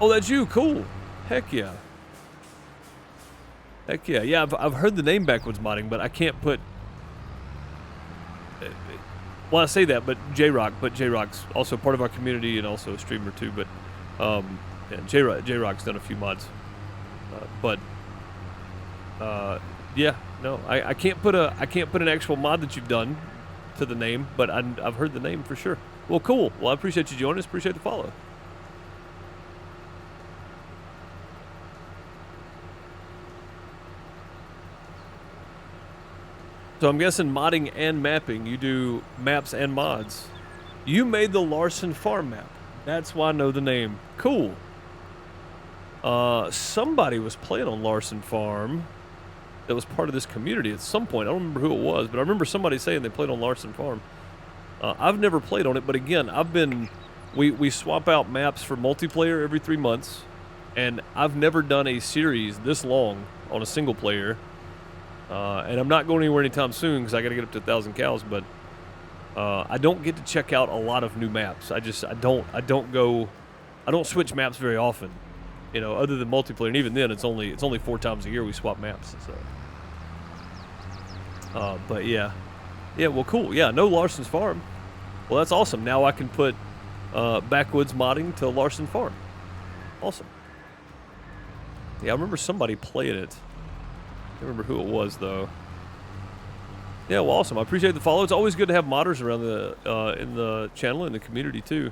Oh, that's you. Cool. Heck yeah. Heck yeah. Yeah, I've heard the name backwoods modding, but I can't put. Well, I say that, but J-Rock's also part of our community and also a streamer too. But yeah, J-Rock's done a few mods, yeah, no, I can't put an actual mod that you've done to the name, but I've heard the name for sure. Well, cool. Well, I appreciate you joining us. Appreciate the follow. So I'm guessing modding and mapping. You do maps and mods. You made the Larson Farm map. That's why I know the name. Cool. Somebody was playing on Larson Farm that was part of this community at some point. I don't remember who it was, but I remember somebody saying they played on Larson Farm. I've never played on it, but again, we swap out maps for multiplayer every 3 months, and I've never done a series this long on a single player. And I'm not going anywhere anytime soon because I got to get up to 1,000 cows, but I don't get to check out a lot of new maps. I don't switch maps very often, you know, other than multiplayer, and even then it's only 4 times a year we swap maps. So, but yeah, well, cool. Yeah, no Larson's Farm. Well, that's awesome. Now I can put backwoods modding to Larson Farm. Awesome. Yeah, I remember somebody playing it. I don't remember who it was though. Yeah, well, awesome. I appreciate the follow. It's always good to have modders around in the channel and the community too.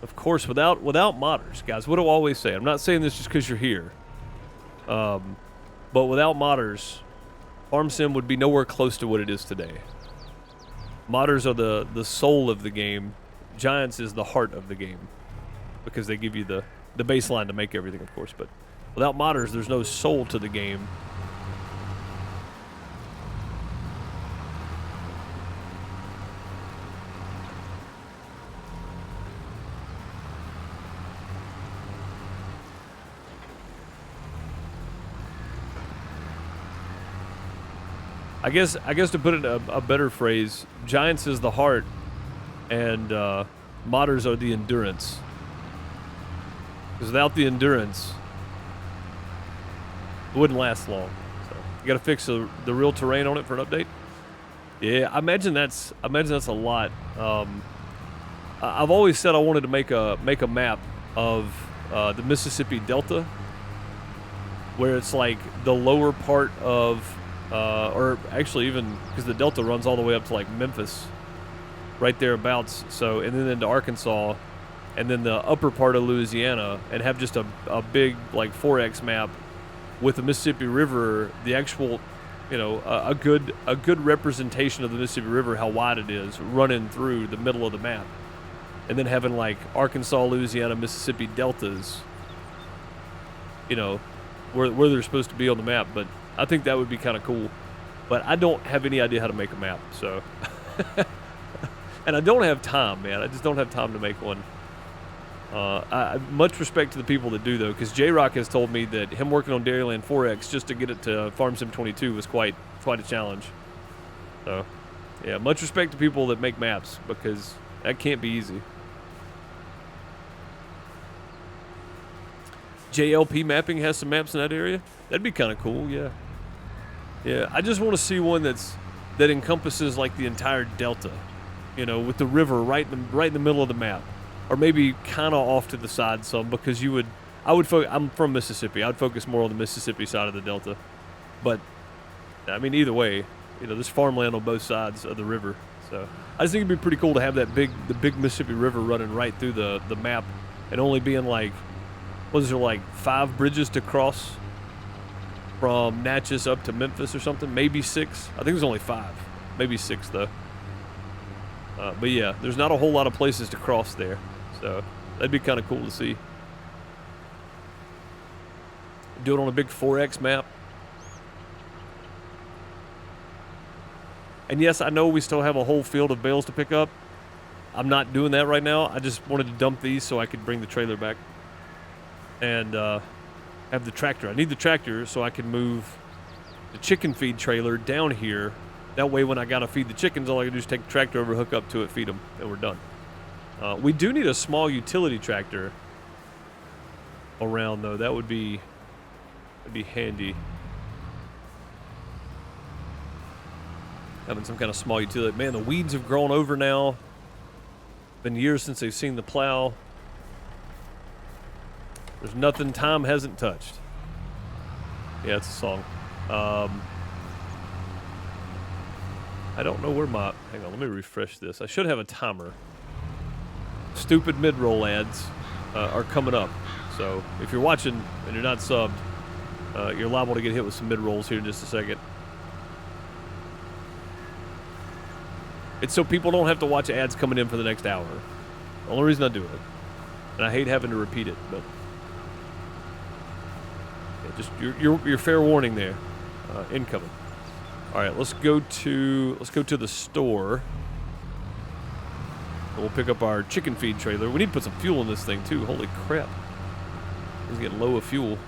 Of course, without modders, guys, what do I always say? I'm not saying this just because you're here. But without modders, Farm Sim would be nowhere close to what it is today. Modders are the soul of the game. Giants is the heart of the game because they give you the baseline to make everything, of course. But without modders, there's no soul to the game. I guess to put it in a better phrase, Giants is the heart, and modders are the endurance. Because without the endurance, it wouldn't last long. So you got to fix the real terrain on it for an update. Yeah, I imagine that's a lot. I've always said I wanted to make a map of the Mississippi Delta, where it's like the lower part of. Or actually even because the Delta runs all the way up to like Memphis, right thereabouts. So, and then into Arkansas, and then the upper part of Louisiana, and have just a big like 4X map with the Mississippi River, the actual, you know, a good representation of the Mississippi River, how wide it is, running through the middle of the map, and then having like Arkansas, Louisiana, Mississippi deltas, you know, where they're supposed to be on the map, but. I think that would be kind of cool, but I don't have any idea how to make a map, so. And I don't have time, man. I just don't have time to make one. Much respect to the people that do, though, because J-Rock has told me that him working on Dairyland 4X just to get it to Farm Sim 22 was quite a challenge. So, yeah, much respect to people that make maps, because that can't be easy. JLP Mapping has some maps in that area. That'd be kind of cool, yeah. Yeah, I just want to see one that encompasses like the entire delta, you know, with the river right in the middle of the map, or maybe kind of off to the side some, because I'm from Mississippi. I'd focus more on the Mississippi side of the delta, but I mean either way, you know, there's farmland on both sides of the river, so I just think it'd be pretty cool to have the big Mississippi River running right through the map, and only being like, was there like 5 bridges to cross? From Natchez up to Memphis or something, maybe 6. I think there's only 5, maybe 6 though. But yeah, there's not a whole lot of places to cross there, so that'd be kind of cool to see. Do it on a big 4X map. And yes, I know we still have a whole field of bales to pick up. I'm not doing that right now. I just wanted to dump these so I could bring the trailer back. And have the tractor. I need the tractor so I can move the chicken feed trailer down here. That way when I gotta feed the chickens, all I can do is take the tractor over, hook up to it, feed them, and we're done. We do need a small utility tractor around though. That would be handy. Having some kind of small utility. Man, the weeds have grown over now. Been years since they've seen the plow. There's nothing time hasn't touched. Yeah, it's a song. I don't know where my... Hang on, let me refresh this. I should have a timer. Stupid mid-roll ads are coming up. So if you're watching and you're not subbed, you're liable to get hit with some mid-rolls here in just a second. It's so people don't have to watch ads coming in for the next hour. The only reason I do it. And I hate having to repeat it, but yeah, just your fair warning there. Incoming. All right, let's go to the store. We'll pick up our chicken feed trailer. We need to put some fuel in this thing too. Holy crap! It's getting low of fuel.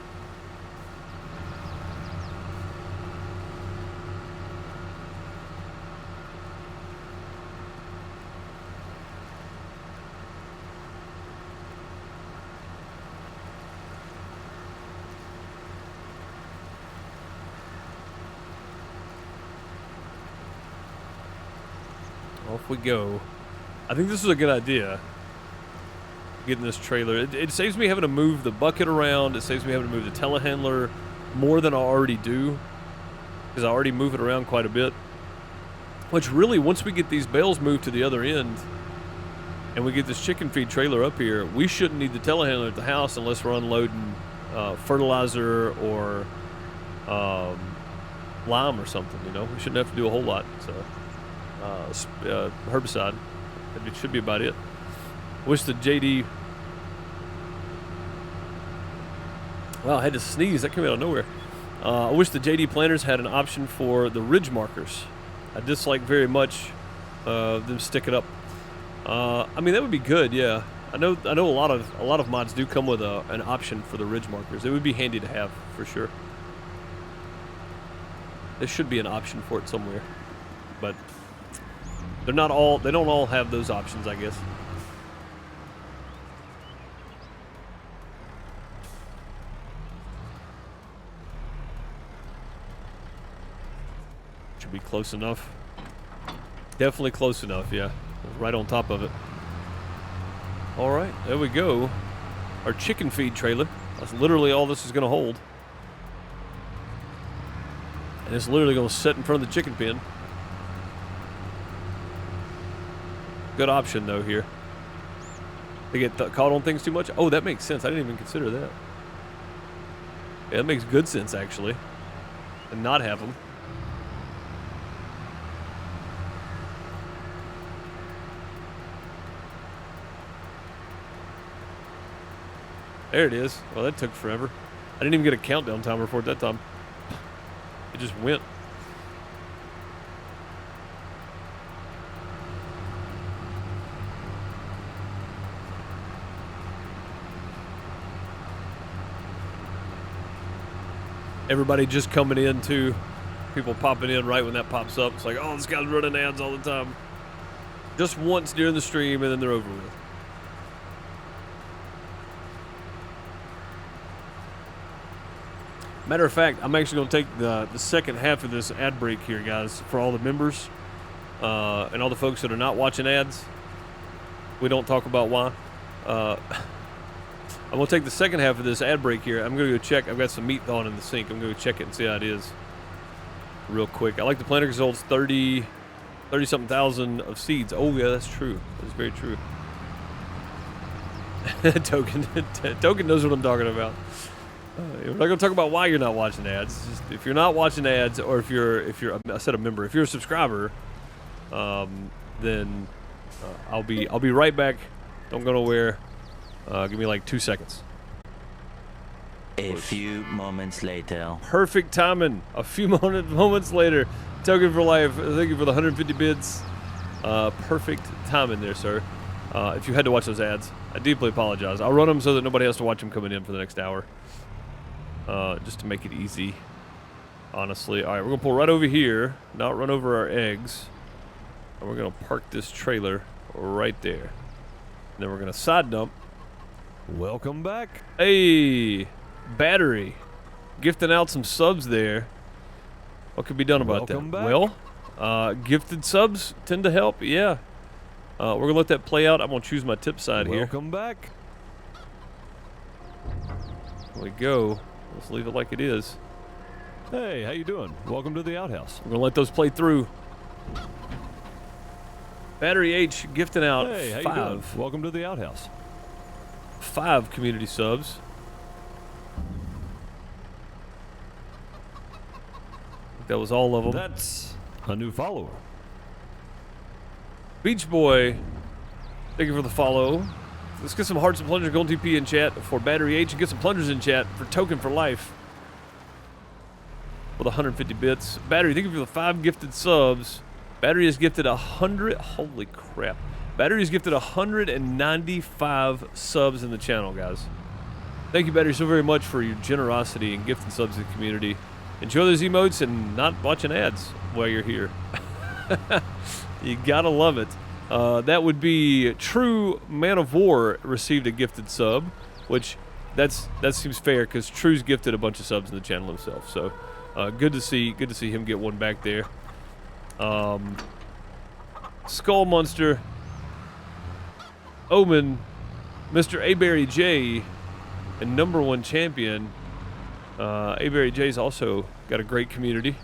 Off we go. I think this is a good idea. Getting this trailer. It saves me having to move the bucket around. It saves me having to move the telehandler more than I already do. Because I already move it around quite a bit. Which really, once we get these bales moved to the other end, and we get this chicken feed trailer up here, we shouldn't need the telehandler at the house unless we're unloading fertilizer or lime or something, you know? We shouldn't have to do a whole lot, so... herbicide. It should be about it. Wish the JD... Wow, I had to sneeze. That came out of nowhere. I wish the JD planters had an option for the ridge markers. I dislike very much them sticking up. I mean, that would be good, yeah. I know a lot of mods do come with an option for the ridge markers. It would be handy to have, for sure. There should be an option for it somewhere. But... they don't all have those options, I guess. Should be close enough. Definitely close enough, yeah. Right on top of it. All right, there we go. Our chicken feed trailer. That's literally all this is going to hold. And it's literally going to sit in front of the chicken pen. Good option though here. They get caught on things too much. Oh, that makes sense. I didn't even consider that. Yeah, that makes good sense actually. And not have them. There it is. Well, that took forever. I didn't even get a countdown timer for it that time. It just went. Everybody just coming in too. People popping in right when that pops up. It's like, oh, this guy's running ads all the time. Just once during the stream and then they're over with. Matter of fact, I'm actually going to take the second half of this ad break here, guys, for all the members and all the folks that are not watching ads. We don't talk about why. I'm going to take the second half of this ad break here. I'm going to go check. I've got some meat thawing in the sink. I'm going to go check it and see how it is real quick. I like the planter results, 30-something thousand of seeds. Oh, yeah, that's true. That's very true. Token knows what I'm talking about. We're not going to talk about why you're not watching ads. It's just, if you're not watching ads, or if you're I said a member, if you're a subscriber, then I'll be right back. Don't go nowhere. Give me like 2 seconds. A few moments later. Perfect timing. A few moments later. Token for life. Thank you for the 150 bids. Perfect timing there, sir. If you had to watch those ads, I deeply apologize. I'll run them so that nobody has to watch them coming in for the next hour. Just to make it easy, honestly. All right, we're going to pull right over here, not run over our eggs. And we're going to park this trailer right there. And then we're going to side dump. Welcome back. Hey, Battery. Gifting out some subs there. What could be done about Welcome that? back. Well, gifted subs tend to help, yeah. We're going to let that play out. I'm going to choose my tip side here. Welcome back. There we go. Let's leave it like it is. Hey, how you doing? Welcome to the outhouse. We're going to let those play through. Battery H gifting out Hey, how you doing? Welcome to the outhouse. 5 community subs. I think that was all of them. That's a new follower. Beach Boy, thank you for the follow. Let's get some hearts and plungers, Golden TP in chat for Battery H, and get some plungers in chat for Token for Life with 150 bits. Battery, thank you for the 5 gifted subs. Battery has gifted 100. Holy crap! Battery has gifted 195 subs in the channel, guys. Thank you, Battery, so very much for your generosity and gifting subs to the community. Enjoy those emotes and not watching ads while you're here. You gotta love it. That would be True Man of War received a gifted sub, which that seems fair because True's gifted a bunch of subs in the channel himself. So good to see him get one back there. Skull Monster, Omen, Mr. Aberry J, and #1 champion. Aberry J's also got a great community.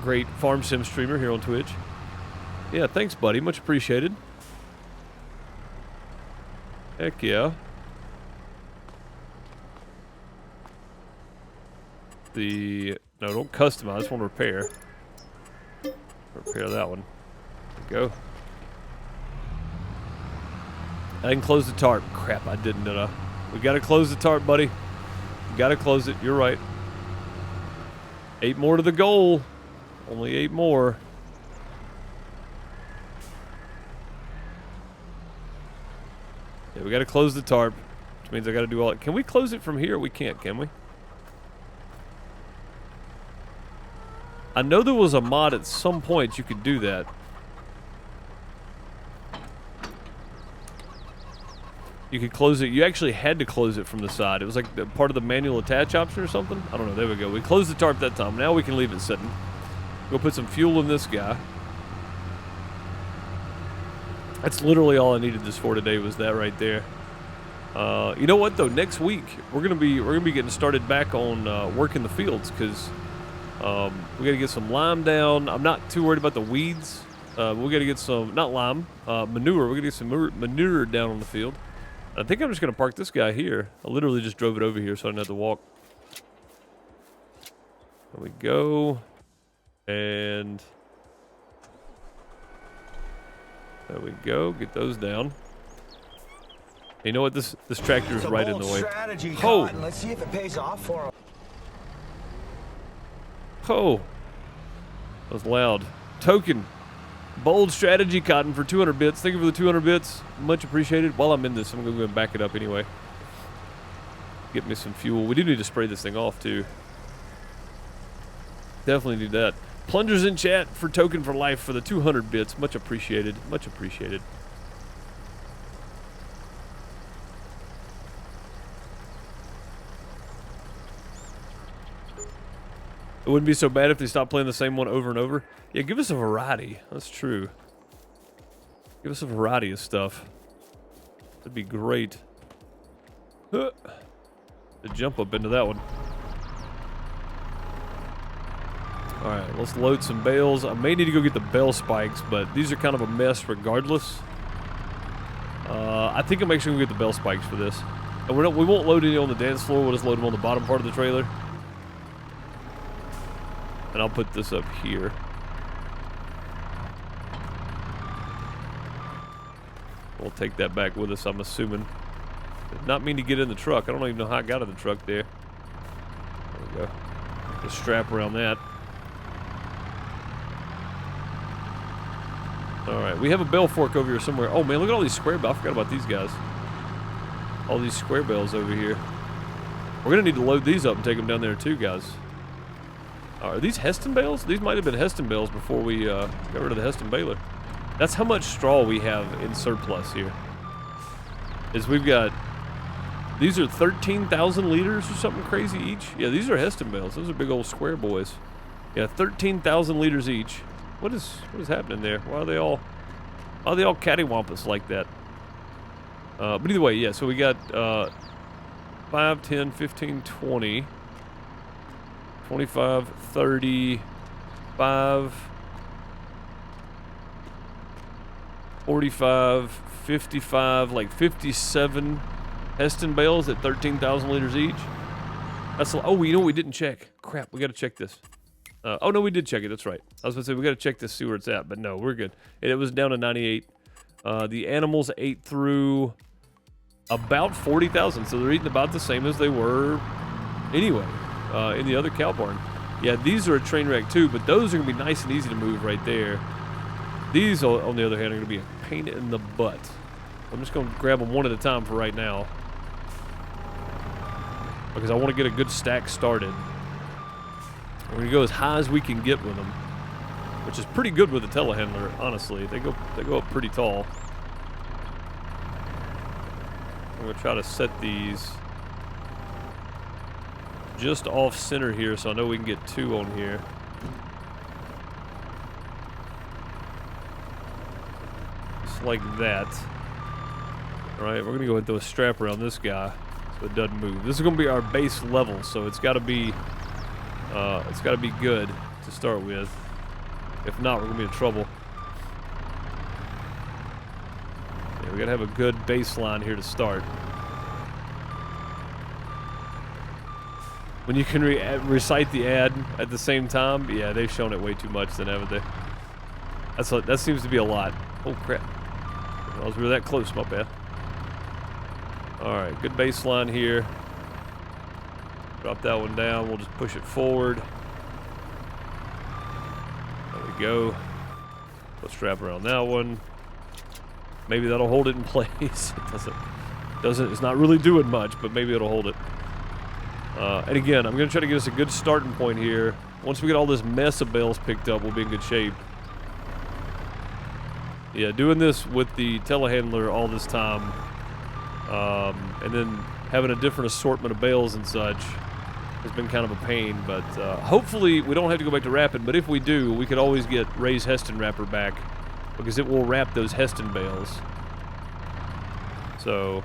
Great farm sim streamer here on Twitch. Yeah, thanks, buddy. Much appreciated. Heck yeah. No, don't customize. I just want to repair. Repair that one. There we go. I didn't close the tarp. Crap, I didn't, did I? We gotta close the tarp, buddy. We gotta close it. You're right. 8 more to the goal. Only 8 more. Yeah, we gotta close the tarp, which means I gotta do all it. Can we close it from here? We can't, can we? I know there was a mod at some point you could do that. You could close it. You actually had to close it from the side. It was like part of the manual attach option or something. I don't know. There we go. We closed the tarp that time. Now we can leave it sitting. Go put some fuel in this guy. That's literally all I needed this for today was that right there. You know what though? Next week we're gonna be getting started back on working the fields because we gotta get some lime down. I'm not too worried about the weeds. We gotta get some manure. We're gonna get some manure down on the field. I think I'm just gonna park this guy here. I literally just drove it over here so I didn't have to walk. There we go. And there we go. Get those down. You know what? This tractor is right in the way. Oh! Let's see if it pays off for him. Oh! That was loud. Token. Bold strategy, Cotton, for 200 bits. Thank you for the 200 bits. Much appreciated. While I'm in this, I'm going to go and back it up anyway. Get me some fuel. We do need to spray this thing off, too. Definitely need that. Plungers in chat for Token for Life for the 200 bits. Much appreciated. Much appreciated. It wouldn't be so bad if they stopped playing the same one over and over. Yeah, give us a variety. That's true. Give us a variety of stuff. That'd be great. To jump up into that one. Alright, let's load some bales. I may need to go get the bale spikes, but these are kind of a mess regardless. I think I'm actually going to get the bale spikes for this. And we won't load any on the dance floor. We'll just load them on the bottom part of the trailer. And I'll put this up here. We'll take that back with us, I'm assuming. Did not mean to get in the truck. I don't even know how I got in the truck there. There we go. Just strap around that. Alright, we have a bale fork over here somewhere. Oh man, look at all these square bales. I forgot about these guys. All these square bales over here. We're going to need to load these up and take them down there too, guys. Are these Heston bales? These might have been Heston bales before we got rid of the Heston baler. That's how much straw we have in surplus here. Is we've got... These are 13,000 liters or something crazy each. Yeah, these are Heston bales. Those are big old square boys. Yeah, 13,000 liters each. What is happening there? Why are they all cattywampus like that? But either way, yeah, so we got 5, 10, 15, 20, 25, 30, 5, 45, 55, like 57 Heston bales at 13,000 liters each. That's, oh, you know what we didn't check? Crap, we got to check this. Oh, no, we did check it. That's right. I was going to say, we got to check this, see where it's at. But no, we're good. It was down to 98. The animals ate through about 40,000. So they're eating about the same as they were anyway in the other cow barn. Yeah, these are a train wreck too, but those are going to be nice and easy to move right there. These, on the other hand, are going to be a pain in the butt. I'm just going to grab them one at a time for right now, because I want to get a good stack started. We're going to go as high as we can get with them, which is pretty good with the telehandler, honestly. They go up pretty tall. I'm going to try to set these just off center here, so I know we can get 2 on here. Just like that. Alright, we're going to go ahead and throw a strap around this guy so it doesn't move. This is going to be our base level, so it's got to be good to start with. If not, we're going to be in trouble. Yeah, we got to have a good baseline here to start. When you can recite the ad at the same time, yeah, they've shown it way too much then, haven't they? That seems to be a lot. Oh, crap. I was really that close, my bad. Alright, good baseline here. Drop that one down. We'll just push it forward. There we go. Let's strap around that one. Maybe that'll hold it in place. It's not really doing much, but maybe it'll hold it. And again, I'm going to try to get us a good starting point here. Once we get all this mess of bales picked up, we'll be in good shape. Yeah, doing this with the telehandler all this time, and then having a different assortment of bales and such has been kind of a pain. But hopefully we don't have to go back to wrapping. But if we do, we could always get Ray's Heston wrapper back, because it will wrap those Heston bales. So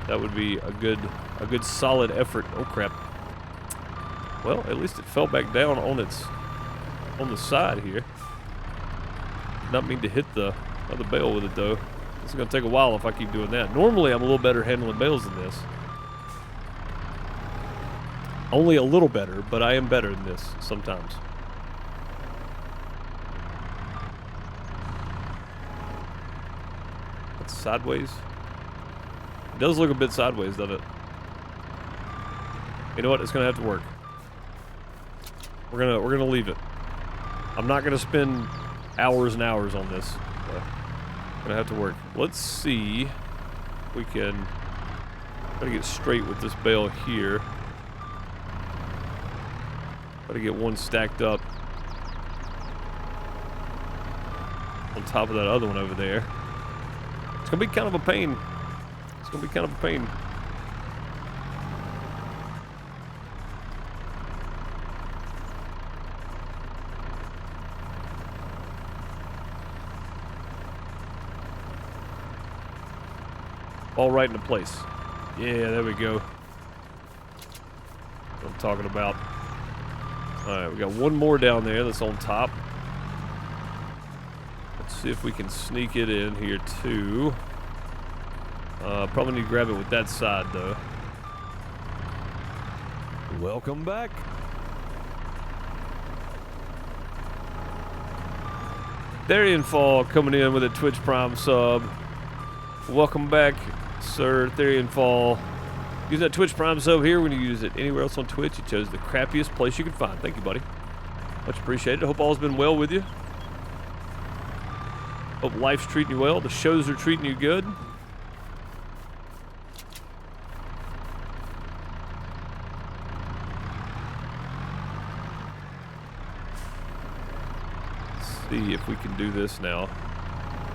that would be a good solid effort. Oh crap. Well, at least it fell back down on the side here. Did not mean to hit the other bale with it though. This is going to take a while if I keep doing that. Normally I'm a little better handling bales than this. Only a little better, but I am better than this sometimes. That's sideways. It does look a bit sideways, doesn't it? You know what? It's going to have to work. We're gonna leave it. I'm not gonna spend hours and hours on this. Gonna have to work. Let's see if we can try to get straight with this bale here. Try to get one stacked up on top of that other one over there. It's gonna be kind of a pain. It's gonna be kind of a pain. All right into place. Yeah, there we go. What I'm talking about. Alright, we got one more down there that's on top. Let's see if we can sneak it in here too. Probably need to grab it with that side though. Welcome back. Darian Fall coming in with a Twitch Prime sub. Welcome back, Sir Therian Fall. Use that Twitch Prime sub here when you use it anywhere else on Twitch. You chose the crappiest place you could find. Thank you, buddy. Much appreciated. Hope all's been well with you. Hope life's treating you well. The shows are treating you good. Let's see if we can do this now.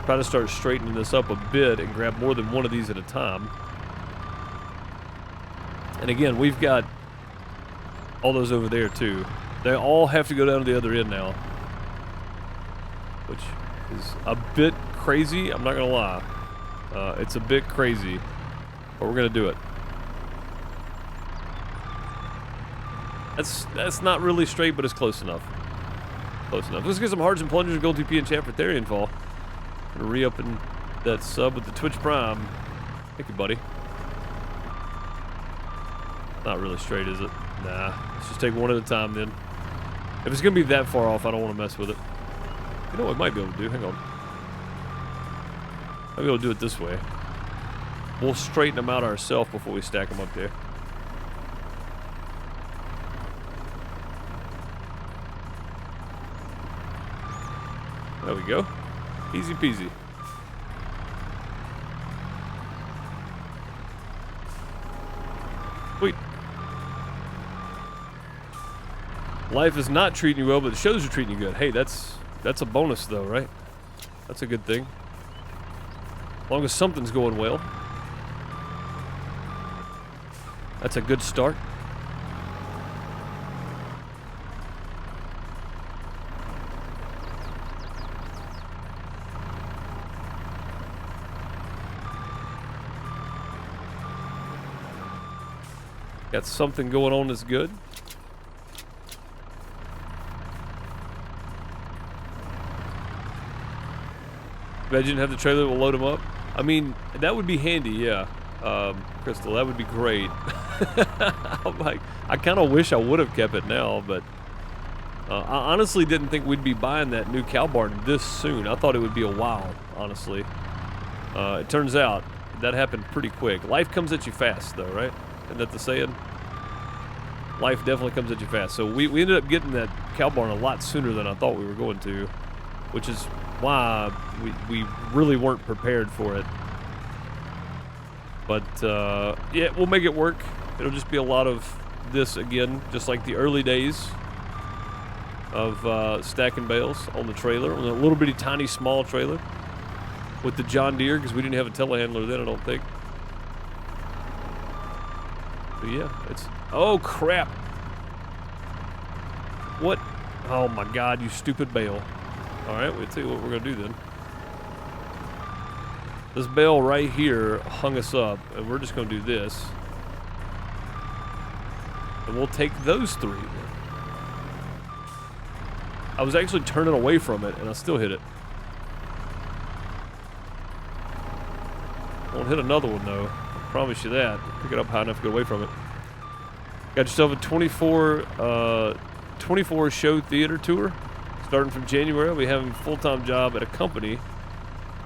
Try to start straightening this up a bit and grab more than one of these at a time. And again, we've got all those over there too. They all have to go down to the other end now, which is a bit crazy. I'm not gonna lie. It's a bit crazy, but we're gonna do it. That's not really straight, but it's close enough. Close enough. Let's get some hearts and plungers and gold TP and chat for Therian Fall. Re-upping that sub with the Twitch Prime. Thank you, buddy. Not really straight, is it? Nah. Let's just take one at a time then. If it's going to be that far off, I don't want to mess with it. You know what I might be able to do? Hang on. Might be able to do it this way. We'll straighten them out ourselves before we stack them up there. There we go. Easy peasy. Sweet. Life is not treating you well, but the shows are treating you good. Hey, that's a bonus though, right? That's a good thing. As long as something's going well. That's a good start. Got something going on that's good. Imagine have the trailer that will load them up. I mean, that would be handy, yeah. Crystal, that would be great. I'm like, I kind of wish I would have kept it now, but I honestly didn't think we'd be buying that new cow barn this soon. I thought it would be a while, honestly. It turns out that happened pretty quick. Life comes at you fast, though, right? Isn't that the saying? Life definitely comes at you fast. So we ended up getting that cow barn a lot sooner than I thought we were going to, which is why we really weren't prepared for it. But yeah, we'll make it work. It'll just be a lot of this again, just like the early days of stacking bales on the trailer, on a little bitty tiny small trailer with the John Deere, because we didn't have a telehandler then, I don't think. But yeah, it's... Oh, crap. What? Oh, my God, you stupid bale. All right, we'll tell you what we're going to do then. This bale right here hung us up, and we're just going to do this. And we'll take those three. I was actually turning away from it, and I still hit it. Won't hit another one, though. I promise you that. Pick it up high enough to get away from it. Got yourself a 24 show theater tour. Starting from January, I'll be having a full-time job at a company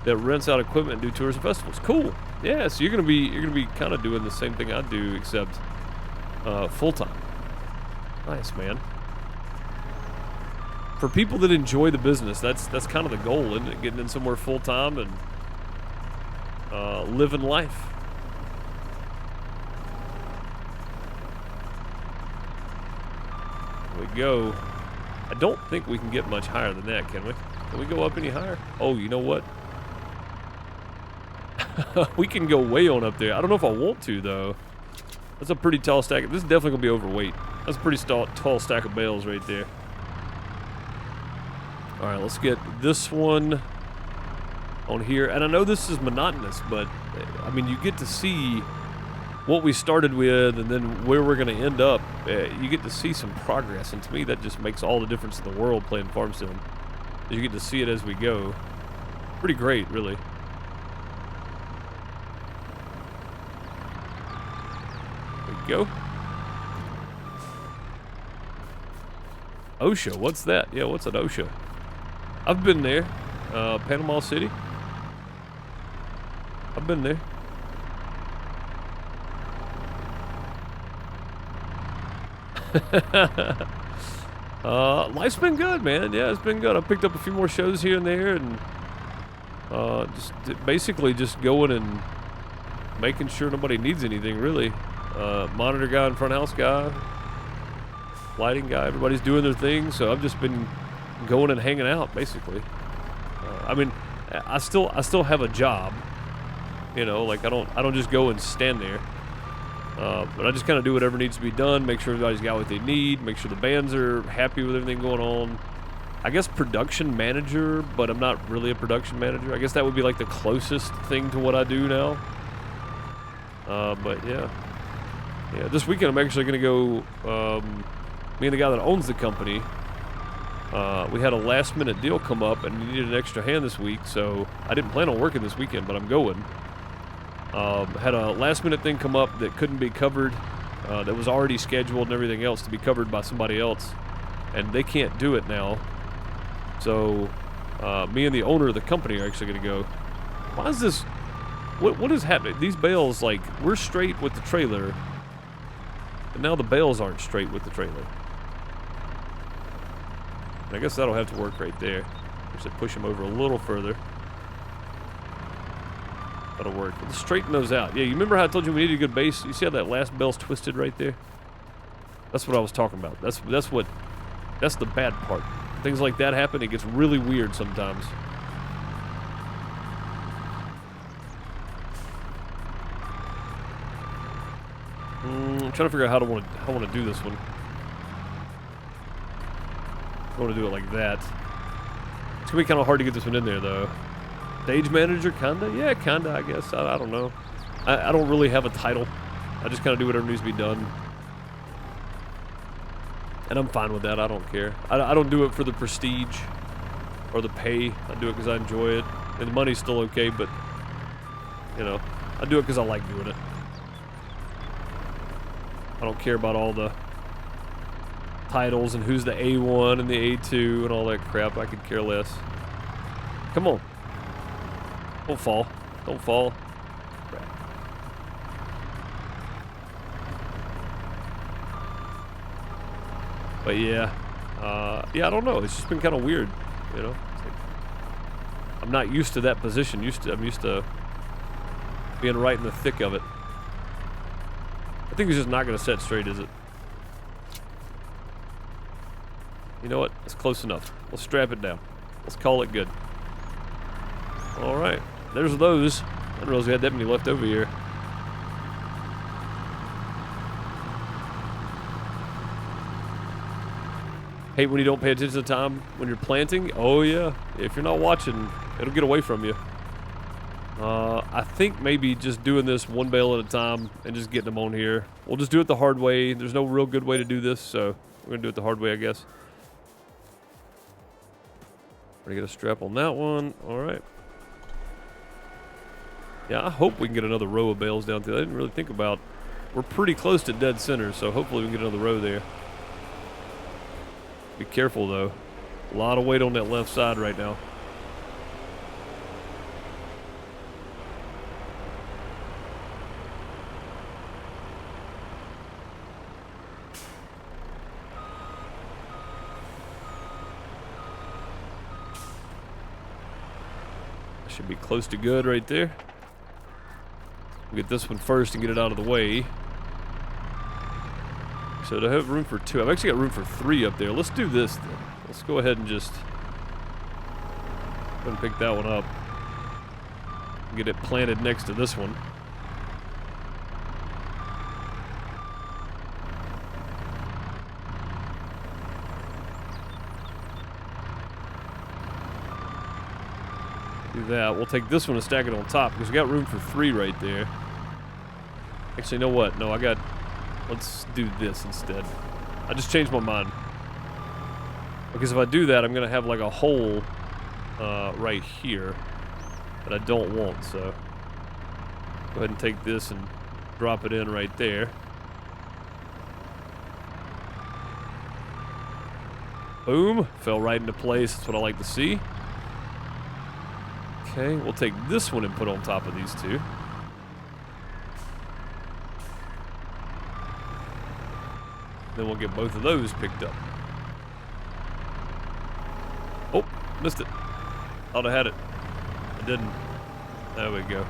that rents out equipment and do tours and festivals. Cool. Yeah, so you're gonna be kind of doing the same thing I do, except full-time. Nice, man. For people that enjoy the business, that's kind of the goal, isn't it? Getting in somewhere full-time and living life. There we go. I don't think we can get much higher than that, can we? Can we go up any higher? Oh, you know what? We can go way on up there. I don't know if I want to, though. That's a pretty tall stack. This is definitely going to be overweight. That's a pretty tall stack of bales right there. All right, let's get this one on here. And I know this is monotonous, but, I mean, you get to see what we started with and then where we're going to end up. You get to see some progress, and to me that just makes all the difference in the world playing Farm Sim. You get to see it as we go. Pretty great, really. There we go. OSHA, what's that? Yeah, what's an OSHA? I've been there. Panama City. I've been there. Life's been good, man. Yeah, it's been good. I picked up a few more shows here and there, and basically just going and making sure nobody needs anything, really. Monitor guy and front house guy, lighting guy, everybody's doing their thing, so I've just been going and hanging out, basically. I mean, I still have a job, you know, like I don't just go and stand there. But I just kind of do whatever needs to be done, make sure everybody's got what they need, make sure the bands are happy with everything going on. I guess production manager, but I'm not really a production manager. I guess that would be like the closest thing to what I do now. But yeah. Yeah, this weekend I'm actually going to go, me and the guy that owns the company, we had a last minute deal come up and we needed an extra hand this week, so I didn't plan on working this weekend, but I'm going. Had a last minute thing come up that couldn't be covered, that was already scheduled and everything else to be covered by somebody else. and they can't do it now. So me and the owner of the company are actually going to go. Why is this? What is happening? These bales, like, we're straight with the trailer, but now the bales aren't straight with the trailer. And I guess that'll have to work right there. Just push them over a little further. That'll work. Let's straighten those out. Yeah, you remember how I told you we needed a good base? You see how that last bell's twisted right there? That's what I was talking about. That's the bad part. Things like that happen, it gets really weird sometimes. I'm trying to figure out how I want to do this one. I want to do it like that. It's gonna be kind of hard to get this one in there, though. Stage manager, kinda? Yeah, kinda, I guess. I don't know. I don't really have a title. I just kind of do whatever needs to be done. And I'm fine with that. I don't care. I don't do it for the prestige or the pay. I do it because I enjoy it. And the money's still okay, but, you know, I do it because I like doing it. I don't care about all the titles and who's the A1 and the A2 and all that crap. I could care less. Come on. Don't fall. Don't fall. Crap. But yeah. Yeah, I don't know. It's just been kind of weird, you know? Like, I'm not used to that position. I'm used to being right in the thick of it. I think it's just not going to set straight, is it? You know what? It's close enough. Let's strap it down. Let's call it good. All right. There's those. I didn't realize we had that many left over here. Hate when you don't pay attention to the time when you're planting. Oh, yeah. If you're not watching, it'll get away from you. I think maybe just doing this one bale at a time and just getting them on here. We'll just do it the hard way. There's no real good way to do this, so we're going to do it the hard way, I guess. We're going to get a strap on that one. All right. Yeah, I hope we can get another row of bales down there. I didn't really think about. We're pretty close to dead center, so hopefully we can get another row there. Be careful, though. A lot of weight on that left side right now. Should be close to good right there. We'll get this one first and get it out of the way. So do I have room for 2? I've actually got room for 3 up there. Let's do this then. Let's go ahead and just go and pick that one up. Get it planted next to this one. Do that. We'll take this one and stack it on top because we got room for 3 right there. Actually, you know what? No, let's do this instead. I just changed my mind. Because if I do that, I'm going to have like a hole right here that I don't want. So go ahead and take this and drop it in right there. Boom. Fell right into place. That's what I like to see. Okay, we'll take this one and put on top of these 2. Then we'll get both of those picked up. Oh, missed it. Thought I had it. I didn't. There we go.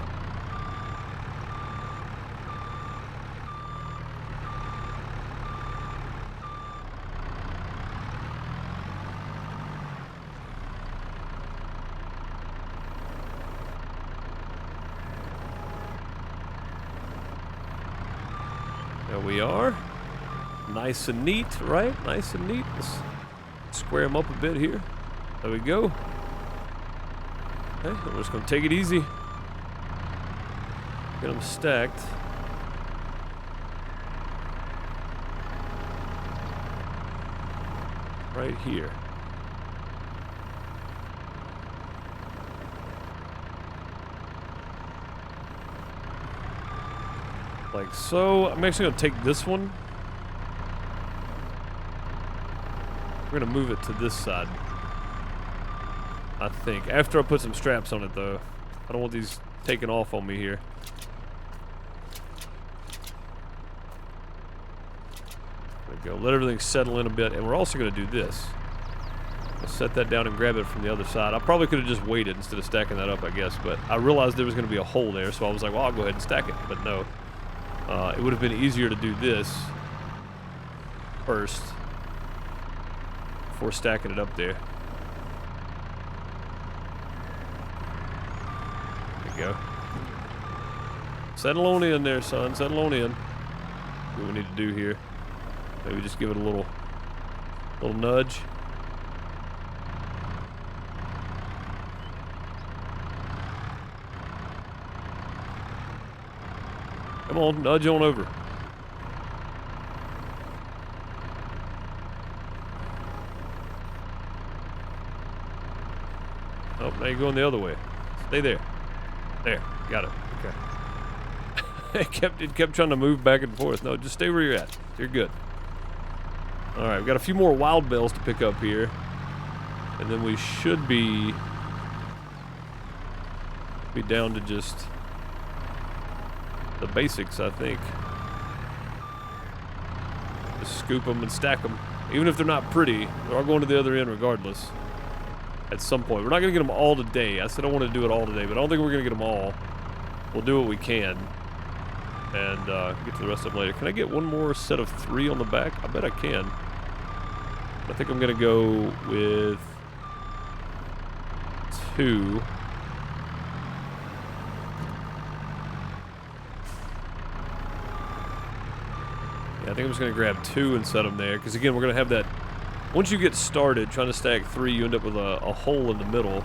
There we are. Nice and neat, right? Nice and neat. Let's square them up a bit here. There we go. Okay, we're just going to take it easy. Get them stacked. Right here. Like so. I'm actually going to take this one. We're gonna move it to this side, I think. After I put some straps on it, though. I don't want these taking off on me here. There we go. Let everything settle in a bit, and we're also gonna do this. I'll set that down and grab it from the other side. I probably could have just waited instead of stacking that up, I guess, but I realized there was gonna be a hole there, so I was like, well, I'll go ahead and stack it, but no. It would have been easier to do this first before stacking it up there. There we go. Settle on in there, son. Settle on in. What we need to do here. Maybe just give it a little nudge. Come on, nudge on over. Oh, now you're going the other way. Stay there. There, got it. Okay. it kept trying to move back and forth. No, just stay where you're at. You're good. All right, we've got a few more wild bells to pick up here, and then we should be down to just the basics, I think. Just scoop them and stack them. Even if they're not pretty, they're all going to the other end regardless. At some point. We're not going to get them all today. I said I want to do it all today, but I don't think we're going to get them all. We'll do what we can. And get to the rest of them later. Can I get one more set of 3 on the back? I bet I can. I think I'm going to go with 2. Yeah, I think I'm just going to grab 2 and set them there. Because again, we're going to have that... Once you get started trying to stack 3, you end up with a hole in the middle.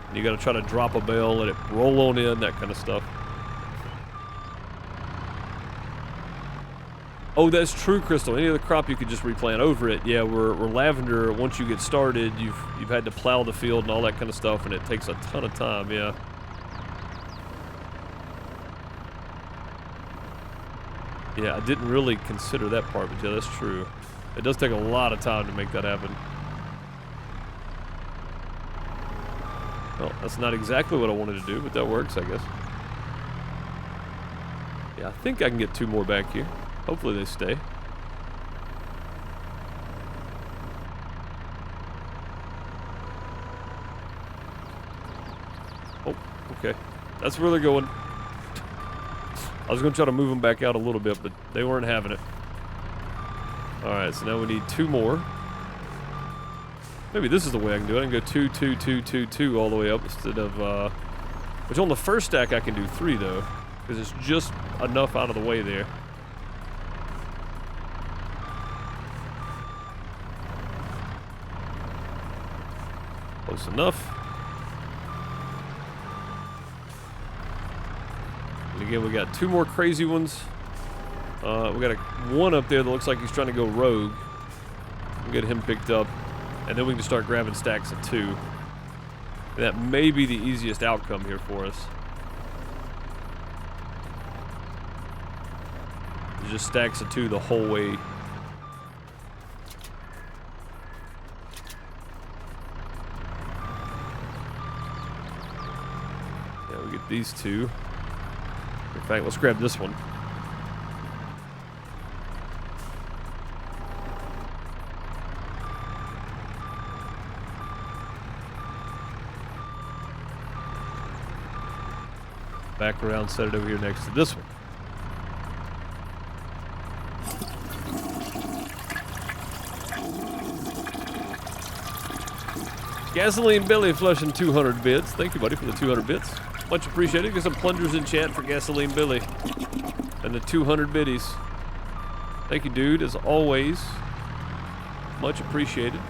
And you got to try to drop a bale, let it roll on in, that kind of stuff. Oh, that's true, Crystal. Any other crop you could just replant over it. Yeah, we're lavender. Once you get started, you've had to plow the field and all that kind of stuff, and it takes a ton of time. Yeah. Yeah, I didn't really consider that part, but yeah, that's true. It does take a lot of time to make that happen. Well, that's not exactly what I wanted to do, but that works, I guess. Yeah, I think I can get 2 more back here. Hopefully they stay. Oh, okay. That's where they're going. I was going to try to move them back out a little bit, but they weren't having it. Alright, so now we need 2 more. Maybe this is the way I can do it. I can go 2, 2, 2, 2, 2 all the way up instead of, which on the first stack I can do 3 though, because it's just enough out of the way there. Close enough. And again, we got 2 more crazy ones. We got one up there that looks like he's trying to go rogue. We'll get him picked up, and then we can just start grabbing stacks of 2. And that may be the easiest outcome here for us. Just stacks of 2 the whole way. Yeah, we get these 2. In fact, let's grab this one. Back around, set it over here next to this one. Gasoline Billy flushing 200 bits. Thank you, buddy, for the 200 bits. Much appreciated. Get some plungers in chat for Gasoline Billy and the 200 biddies. Thank you, dude, as always. Much appreciated.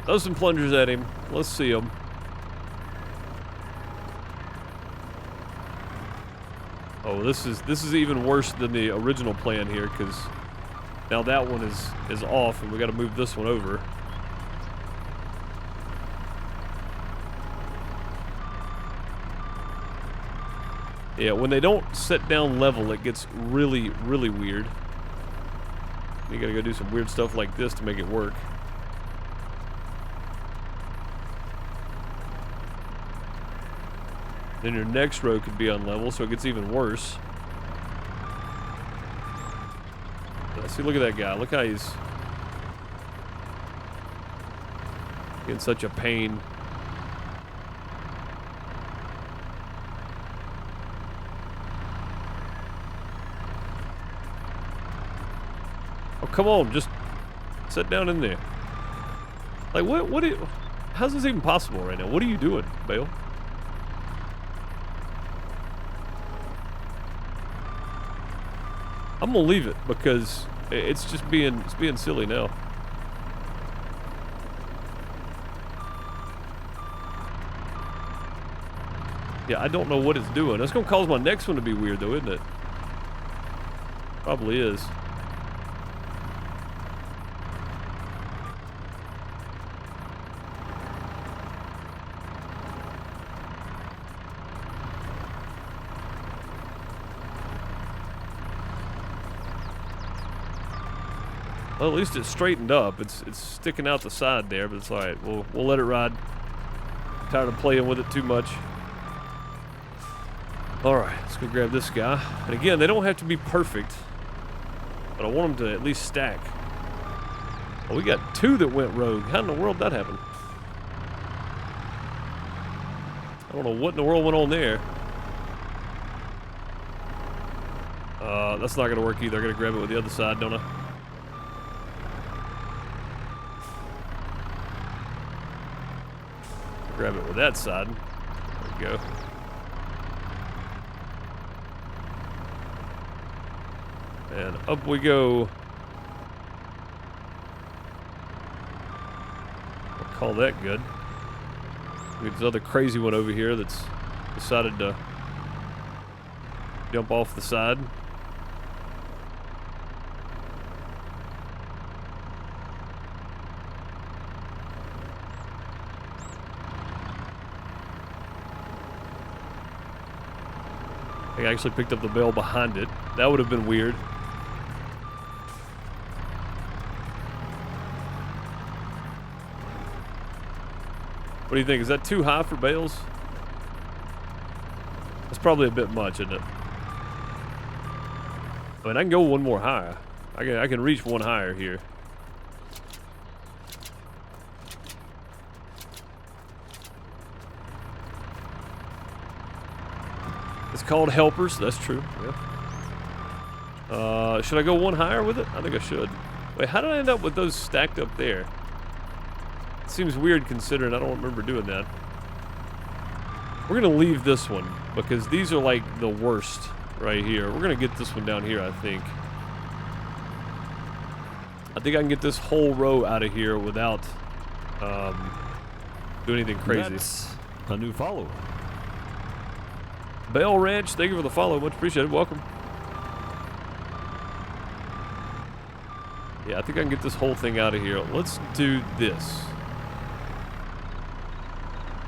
Throw some plungers at him. Let's see him. Oh, this is even worse than the original plan here, because now that one is off, and we got to move this one over. Yeah, when they don't set down level, it gets really, really weird. You gotta go do some weird stuff like this to make it work. Then your next row could be on level, so it gets even worse. Yeah, see, look at that guy. Look how he's in such a pain. Oh, come on, just sit down in there. Like, how's this even possible right now? What are you doing, Bale? I'm gonna leave it because it's just being silly now. Yeah, I don't know what it's doing. That's gonna cause my next one to be weird though, isn't it? Probably is. Well, at least it's straightened up. It's sticking out the side there, but it's all right. We'll let it ride. I'm tired of playing with it too much. All right, let's go grab this guy. And again, they don't have to be perfect, but I want them to at least stack. Oh, we got 2 that went rogue. How in the world did that happen? I don't know what in the world went on there. That's not gonna work either. I gotta grab it with the other side, don't I? Grab it with that side. There we go. And up we go. I'll call that good. There's another crazy one over here that's decided to jump off the side. I actually picked up the bell behind it. That would have been weird. What do you think? Is that too high for bales? That's probably a bit much, isn't it? I mean, I can go one more higher. I can reach one higher here. It's called helpers. That's true. Yeah. Should I go one higher with it? I think I should. Wait, how did I end up with those stacked up there? It seems weird considering I don't remember doing that. We're gonna leave this one because these are like the worst right here. We're gonna get this one down here, I think. I think I can get this whole row out of here without doing anything crazy. That's a new follower. Bell Ranch, thank you for the follow. Much appreciated. Welcome. Yeah, I think I can get this whole thing out of here. Let's do this.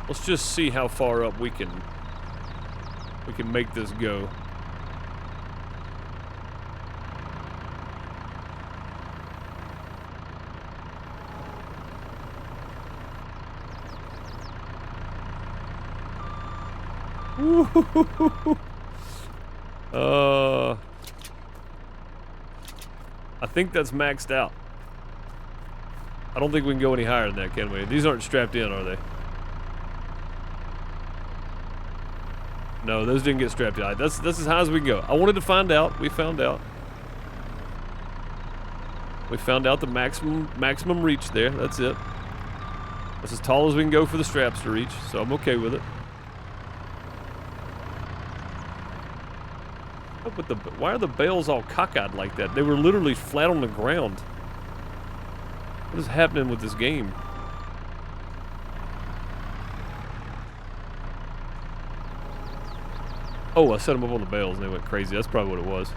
Let's just see how far up we can make this go. I think that's maxed out. I don't think we can go any higher than that, can we? These aren't strapped in, are they? No, those didn't get strapped in. That's as high as we can go. I wanted to find out. We found out. We found out the maximum reach there. That's it. That's as tall as we can go for the straps to reach, so I'm okay with it. But why are the bales all cockeyed like that? They were literally flat on the ground. What is happening with this game? Oh, I set them up on the bales and they went crazy. That's probably what it was.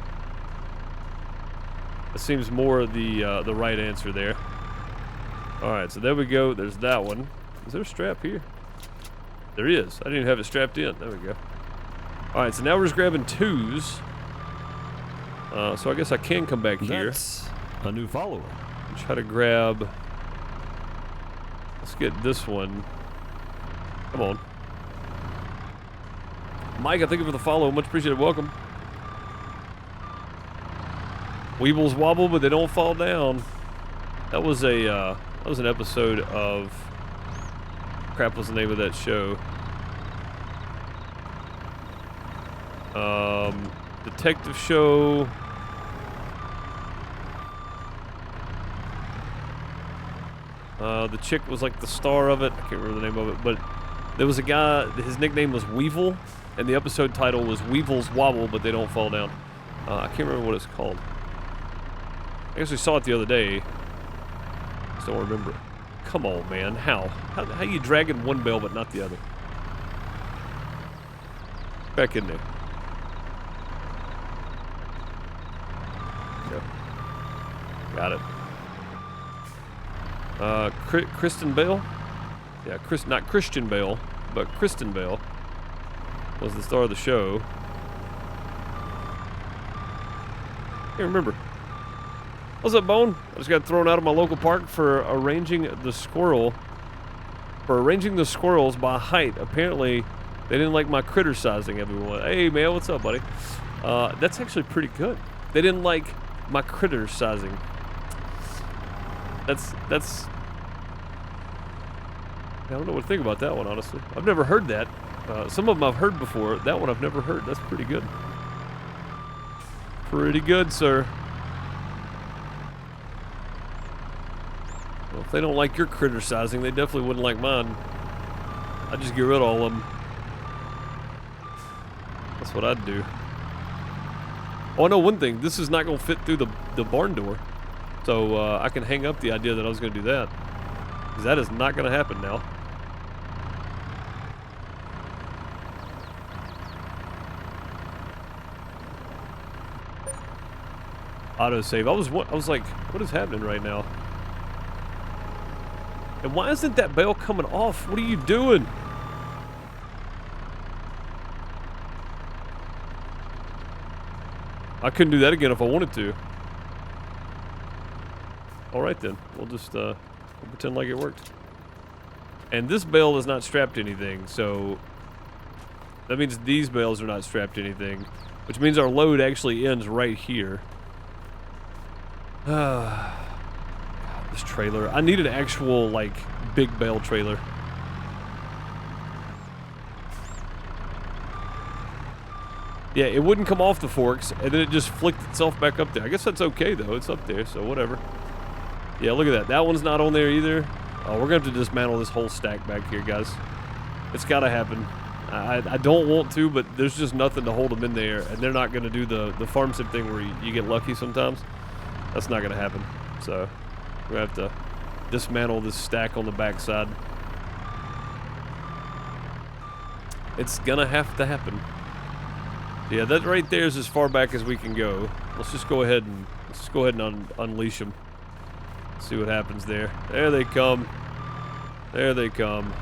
It seems more the right answer there. All right, so there we go. There's that one. Is there a strap here? There is. I didn't even have it strapped in. There we go. All right, so now we're just grabbing 2s. So I guess I can come back here. That's a new follower. And try to grab... Let's get this one. Come on. Mike, I thank you for the follow. Much appreciated. Welcome. Weebles wobble, but they don't fall down. That was an episode of... Crap was the name of that show. Detective show. The chick was like the star of it. I can't remember the name of it, but there was a guy, his nickname was Weevil, and the episode title was Weevils Wobble, but they don't fall down. I can't remember what it's called. I actually saw it the other day. Just don't remember. Come on, man. How you dragging one bell but not the other? Back in there. Go. Got it. Kristen Bale? Yeah, not Christian Bale, but Kristen Bale was the star of the show. Can't remember. What's up, Bone? I just got thrown out of my local park for arranging the squirrels by height. Apparently, they didn't like my critter sizing everyone. Hey, man, what's up, buddy? That's actually pretty good. They didn't like my critter sizing. That's... I don't know what to think about that one, honestly. I've never heard that. Some of them I've heard before. That one I've never heard. That's pretty good. Pretty good, sir. Well, if they don't like your critter sizing, they definitely wouldn't like mine. I'd just get rid of all of them. That's what I'd do. Oh, I know one thing. This is not going to fit through the barn door. So I can hang up the idea that I was going to do that. Because that is not going to happen now. Autosave. I was like, what is happening right now? And why isn't that bell coming off? What are you doing? I couldn't do that again if I wanted to. Alright then. We'll just we'll pretend like it worked. And this bell is not strapped to anything, so that means these bells are not strapped to anything, which means our load actually ends right here. God, this trailer. I need an actual, like, big bale trailer. Yeah, it wouldn't come off the forks, and then it just flicked itself back up there. I guess that's okay, though. It's up there, so whatever. Yeah, look at that. That one's not on there either. We're going to have to dismantle this whole stack back here, guys. It's got to happen. I don't want to, but there's just nothing to hold them in there, and they're not going to do the farm sim thing where you get lucky sometimes. That's not going to happen. So we're going to have to dismantle this stack on the backside. It's going to have to happen. Yeah, that right there is as far back as we can go. Let's just go ahead and unleash them. See what happens there. There they come. There they come.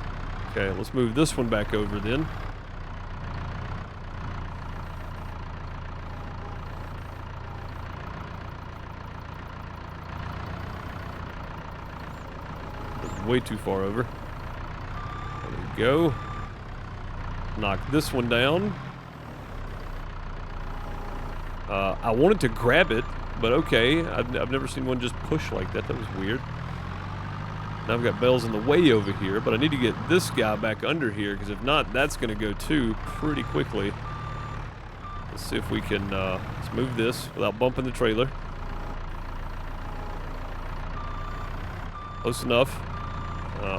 Okay, let's move this one back over then. Way too far over. There we go. Knock this one down. I wanted to grab it, but okay. I've never seen one just push like that. That was weird. Now I've got bells in the way over here, but I need to get this guy back under here, because if not, that's going to go too pretty quickly. Let's see if we can let's move this without bumping the trailer. Close enough.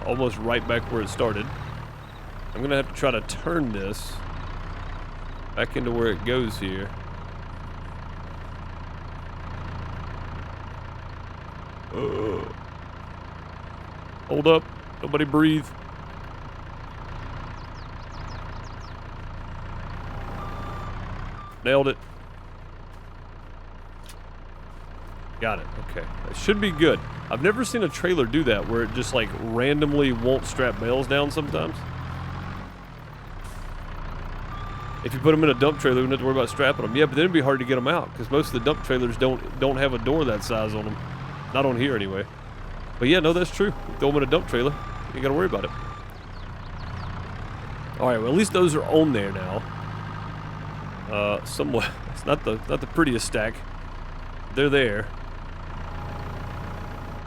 Almost right back where it started. I'm going to have to try to turn this back into where it goes here. Hold up. Nobody breathe. Nailed it. Got it. Okay. That should be good. I've never seen a trailer do that where it just like randomly won't strap bales down sometimes. If you put them in a dump trailer, we don't have to worry about strapping them. Yeah, but then it'd be hard to get them out because most of the dump trailers don't have a door that size on them. Not on here anyway. But yeah, no, that's true. Throw them in a dump trailer. You got to worry about it. All right, well, at least those are on there now. Somewhat. It's not the prettiest stack. They're there.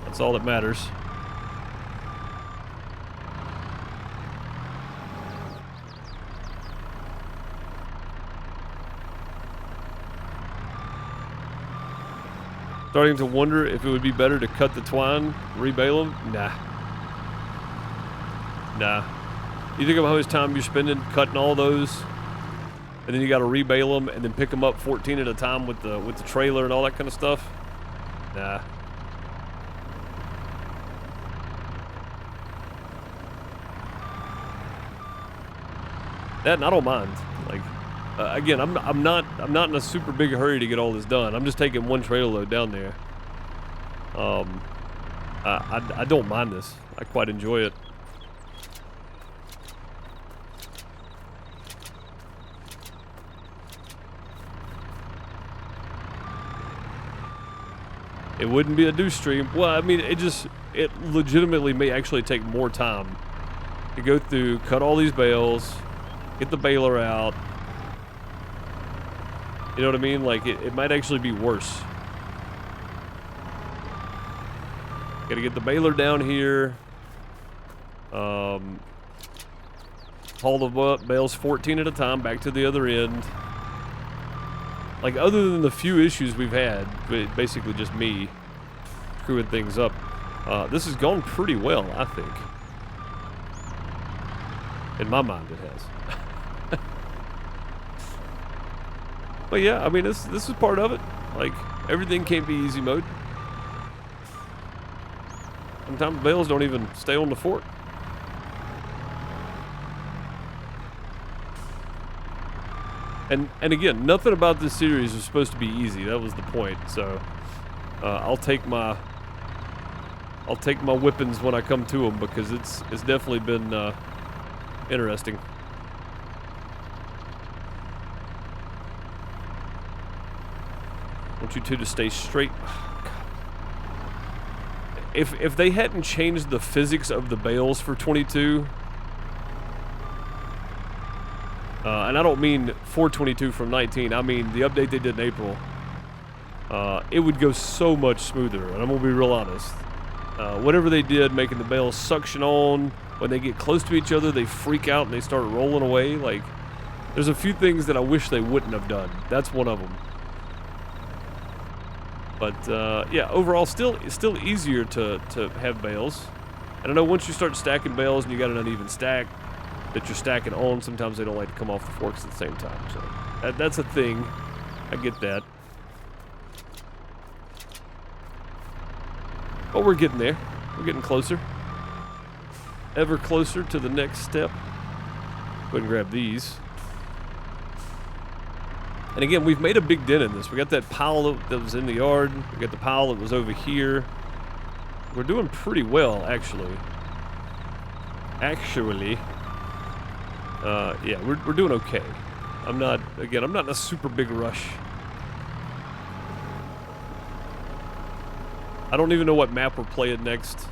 That's all that matters. Starting to wonder if it would be better to cut the twine, rebale them. Nah. You think about how much time you're spending cutting all those, and then you got to rebale them and then pick them up 14 at a time with the trailer and all that kind of stuff. Nah. That, and I don't mind. Like, again, I'm not in a super big hurry to get all this done. I'm just taking one trailer load down there. I don't mind this. I quite enjoy it. It wouldn't be a deuce stream. Well, I mean, it legitimately may actually take more time to go through, cut all these bales, get the baler out. You know what I mean? Like, it might actually be worse. Gotta get the baler down here. Haul the bales 14 at a time back to the other end. Like, other than the few issues we've had, basically just me screwing things up, this has gone pretty well, I think. In my mind, it has. But yeah, I mean, this is part of it. Like, everything can't be easy mode. Sometimes the bales don't even stay on the fork. And again, nothing about this series was supposed to be easy. That was the point. So I'll take my whippings when I come to them, because it's definitely been interesting. I want you two to stay straight. Oh, God. If they hadn't changed the physics of the bales for 22. And I don't mean 422 from 19. I mean the update they did in April. It would go so much smoother, and I'm gonna be real honest. Whatever they did, making the bales suction on, when they get close to each other, they freak out and they start rolling away. Like, there's a few things that I wish they wouldn't have done. That's one of them. But yeah, overall, still easier to have bales. And I know once you start stacking bales and you got an uneven stack that you're stacking on, sometimes they don't like to come off the forks at the same time. So that's a thing. I get that. But we're getting there. We're getting closer. Ever closer to the next step. Go ahead and grab these. And again, we've made a big dent in this. We got that pile that was in the yard. We got the pile that was over here. We're doing pretty well, actually. Yeah, we're doing okay. I'm not in a super big rush. I don't even know what map we're playing next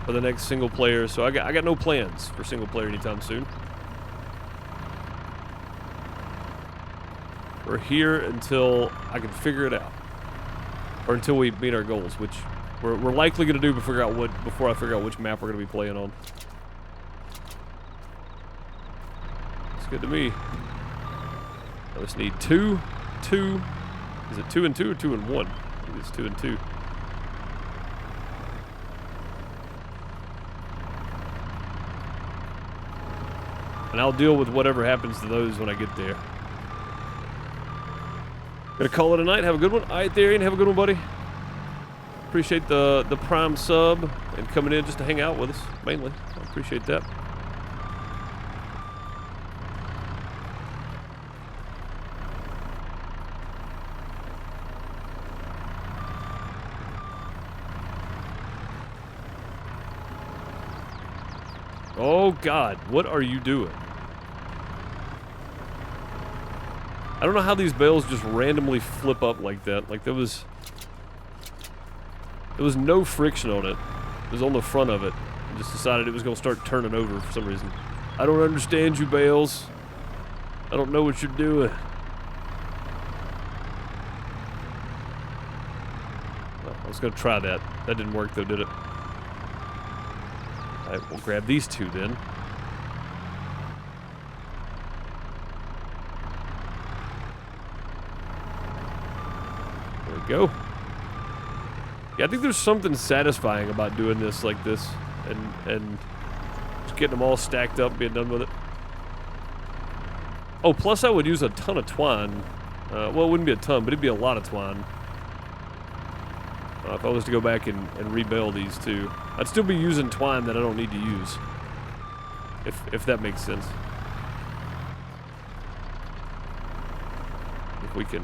for the next single player, so I got no plans for single player anytime soon. We're here until I can figure it out, or until we meet our goals, which we're likely going to do before I figure out which map we're going to be playing on. It's good to me. I just need two. Is it 2 and 2 or 2 and 1? I think it's 2 and 2. And I'll deal with whatever happens to those when I get there. Gonna call it a night. Have a good one. All right, Therian, have a good one, buddy. Appreciate the Prime sub and coming in just to hang out with us, mainly. I appreciate that. Oh, God. What are you doing? I don't know how these bales just randomly flip up like that. Like there was no friction on it. It was on the front of it. I just decided it was going to start turning over for some reason. I don't understand you, bales. I don't know what you're doing. Well, I was going to try that. That didn't work though, did it? Alright, we'll grab these two then. There we go. Yeah, I think there's something satisfying about doing this like this and just getting them all stacked up and being done with it. Oh, plus I would use a ton of twine. Well, it wouldn't be a ton, but it'd be a lot of twine. If I was to go back and rebuild these two. I'd still be using twine that I don't need to use. If that makes sense. If we can...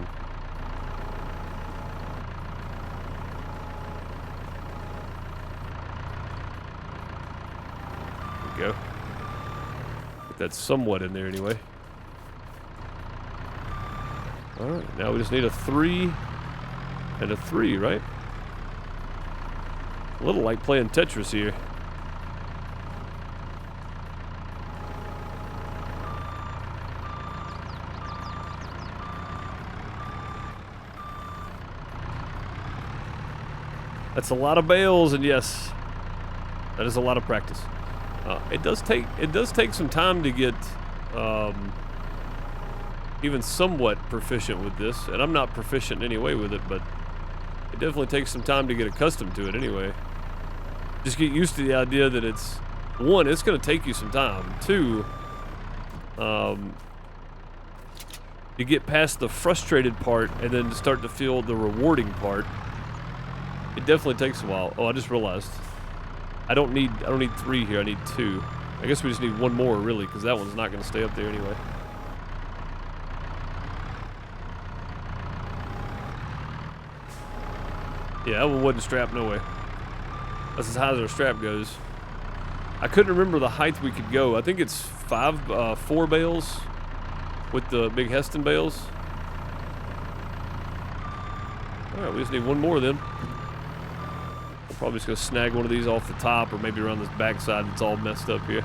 There we go. Get that somewhat in there anyway. Alright, now we just need a 3 and a 3, right? A little like playing Tetris here. That's a lot of bales, and yes, that is a lot of practice. It does take some time to get even somewhat proficient with this, and I'm not proficient anyway with it, but it definitely takes some time to get accustomed to it anyway. Just get used to the idea that it's, one, it's going to take you some time. Two, to get past the frustrated part and then to start to feel the rewarding part, it definitely takes a while. Oh, I just realized I don't need 3 here. I need 2. I guess we just need 1 more really, because that one's not going to stay up there anyway. Yeah, that one wasn't strapped, no way. That's as high as our strap goes. I couldn't remember the height we could go. I think it's 4 bales with the big Heston bales. Alright, we just need 1 more then. We're probably just going to snag one of these off the top or maybe around this backside that's all messed up here.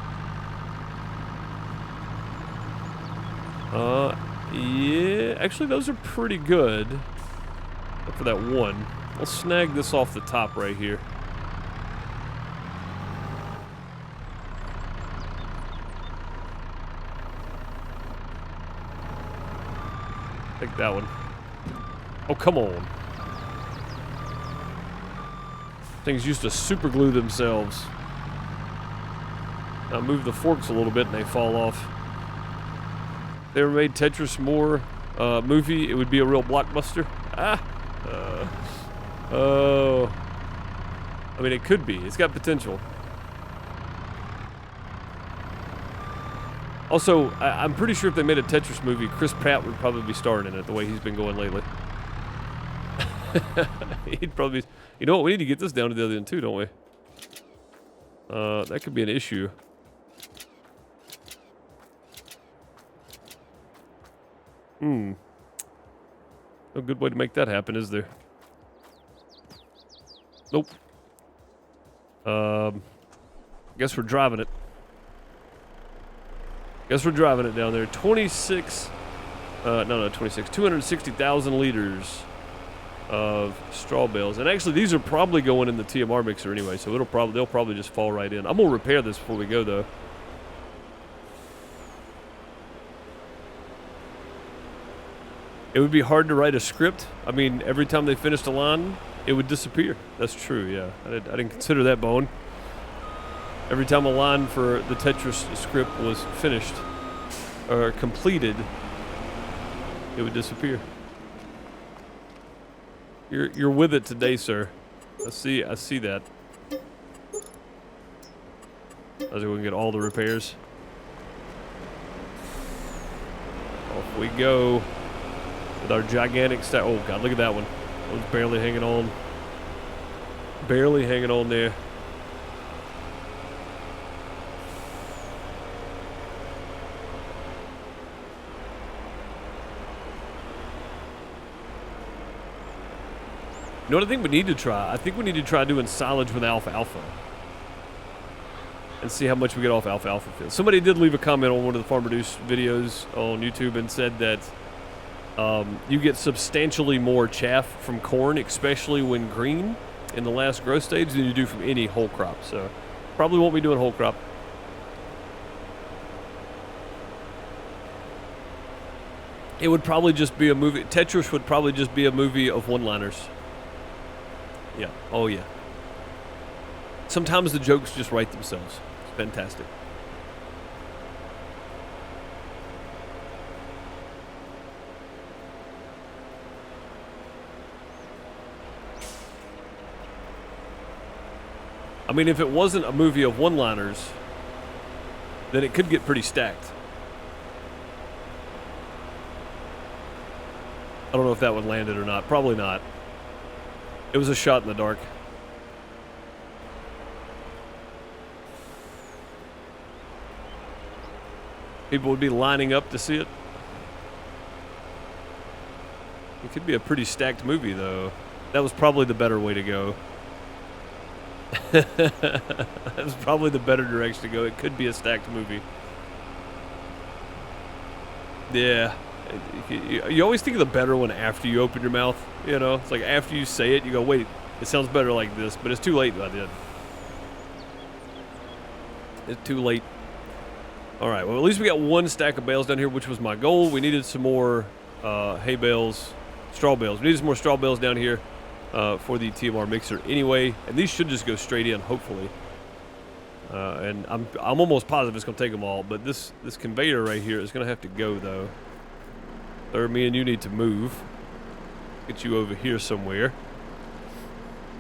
Yeah, actually those are pretty good. Except for that one. We'll snag this off the top right here. Take that one. Oh, come on. Things used to super glue themselves. Now move the forks a little bit and they fall off. If they ever made Tetris more movie, it would be a real blockbuster. Oh. I mean, it could be. It's got potential. Also, I'm pretty sure if they made a Tetris movie, Chris Pratt would probably be starring in it the way he's been going lately. He'd probably be... You know what? We need to get this down to the other end too, don't we? That could be an issue. No good way to make that happen, is there? Nope. Guess we're driving it. Guess we're driving it down there. 26. No, 26. 260,000 liters of straw bales, and actually these are probably going in the TMR mixer anyway, so they'll probably just fall right in. I'm gonna repair this before we go though. It would be hard to write a script. I mean, every time they finished a line, it would disappear. That's true, yeah. I didn't consider that, Bone. Every time a line for the Tetris script was finished or completed, it would disappear. You're with it today, sir. I see that. As we can get all the repairs. Off we go with our gigantic stack. Oh god, look at that one. It was barely hanging on. Barely hanging on there. You know what I think we need to try? I think we need to try doing silage with alfalfa. And see how much we get off alfalfa fields. Somebody did leave a comment on one of the Farm Reduce videos on YouTube and said that you get substantially more chaff from corn, especially when green in the last growth stage, than you do from any whole crop. So probably won't be doing whole crop. It would probably just be a movie. Tetris would probably just be a movie of one-liners. Yeah. Oh, yeah. Sometimes the jokes just write themselves. It's fantastic. I mean, if it wasn't a movie of one-liners, then it could get pretty stacked. I don't know if that one landed or not. Probably not. It was a shot in the dark. People would be lining up to see it. It could be a pretty stacked movie, though. That was probably the better way to go. That was probably the better direction to go. It could be a stacked movie. Yeah. You always think of the better one after you open your mouth. You know, it's like after you say it, you go, wait, it sounds better like this. But it's too late by then. It's too late. All right, well, at least we got one stack of bales down here, which was my goal. We needed some more hay bales, straw bales. We needed some more straw bales down here for the TMR mixer anyway. And these should just go straight in, hopefully. And I'm almost positive it's going to take them all. But this conveyor right here is going to have to go, though. Or me and you need to move. Get you over here somewhere.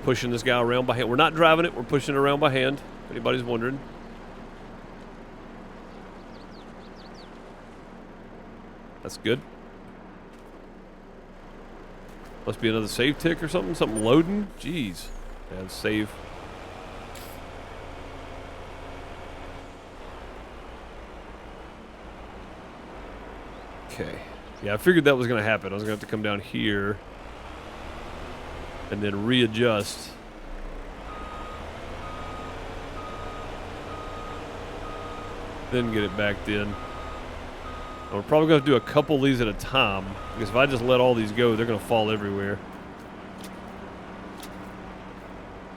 Pushing this guy around by hand. We're not driving it. We're pushing it around by hand, if anybody's wondering. That's good. Must be another save tick or something. Something loading. Jeez. Yeah, save. Okay. Yeah, I figured that was going to happen. I was going to have to come down here and then readjust. Then get it back in. We're probably going to do a couple of these at a time, because if I just let all these go, they're going to fall everywhere.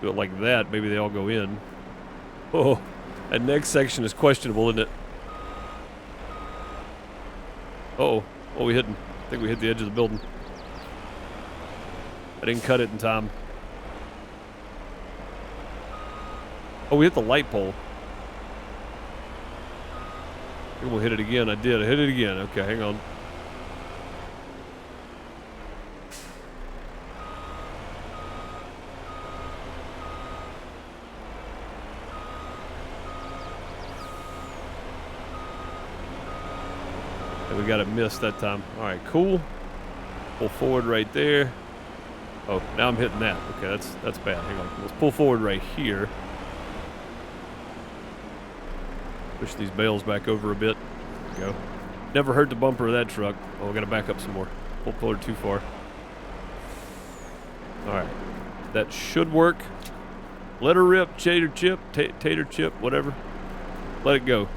Do it like that, maybe they all go in. Oh, that next section is questionable, isn't it? Uh-oh. Oh, I think we hit the edge of the building. I didn't cut it in time. Oh, we hit the light pole. I think we'll hit it again. I did. I hit it again. Okay, hang on. And we got it missed that time. All right, cool. Pull forward right there. Oh, now I'm hitting that. Okay, that's bad. Hang on. Let's pull forward right here. Push these bales back over a bit. There we go. Never hurt the bumper of that truck. Oh, we got to back up some more. Pull forward too far. All right. That should work. Let her rip, tater chip, whatever. Let it go.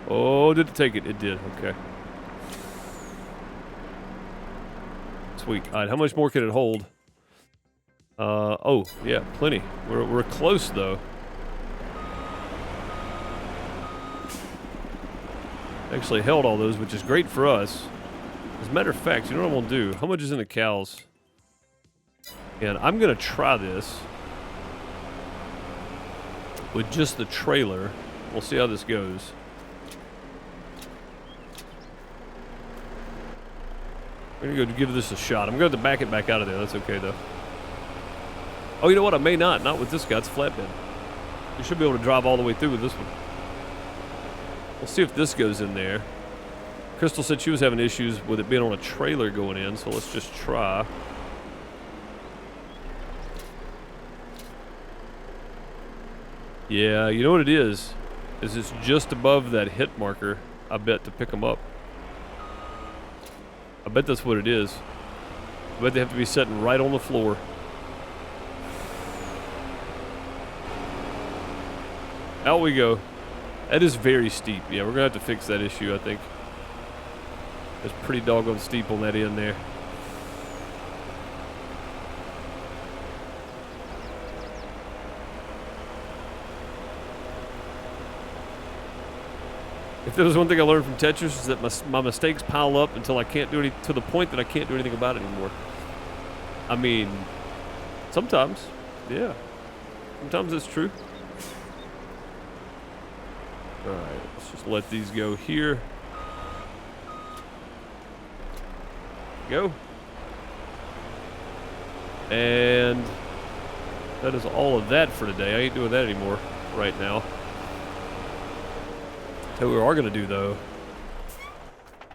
Oh, did it take it? It did. Okay. Sweet. All right, how much more can it hold? Oh, yeah, plenty. We're close, though. Actually held all those, which is great for us. As a matter of fact, you know what I'm going to do? How much is in the cows? And I'm going to try this with just the trailer. We'll see how this goes. We're going to go give this a shot. I'm going to have to back it back out of there. That's okay, though. Oh, you know what? I may not. Not with this guy. It's flatbed. You should be able to drive all the way through with this one. We'll see if this goes in there. Crystal said she was having issues with it being on a trailer going in, so let's just try. Yeah, you know what it is it's just above that hit marker, I bet, to pick them up. I bet that's what it is. I bet they have to be sitting right on the floor. Out we go. That is very steep. Yeah, we're going to have to fix that issue, I think. It's pretty doggone steep on that end there. If there was one thing I learned from Tetris, is that my mistakes pile up until I can't do any, to the point that I can't do anything about it anymore. I mean, sometimes, yeah. Sometimes it's true. Alright, let's just let these go here. Go. And that is all of that for today. I ain't doing that anymore right now. What we are going to do, though,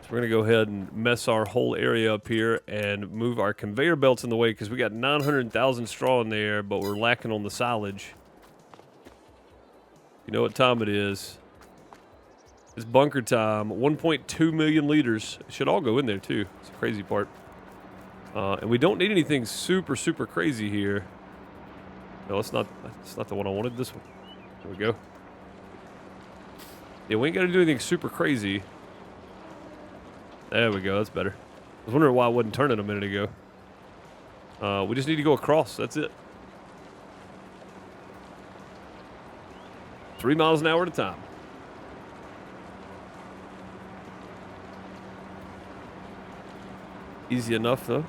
is we're going to go ahead and mess our whole area up here and move our conveyor belts in the way, because we got 900,000 straw in there, but we're lacking on the silage. You know what time it is. It's bunker time. 1.2 million liters. It should all go in there, too. It's the crazy part. And we don't need anything super, super crazy here. No, it's not the one I wanted. This one. There we go. Yeah, we ain't got to do anything super crazy. There we go. That's better. I was wondering why I wasn't turning a minute ago. We just need to go across. That's it. 3 miles an hour at a time. Easy enough, though.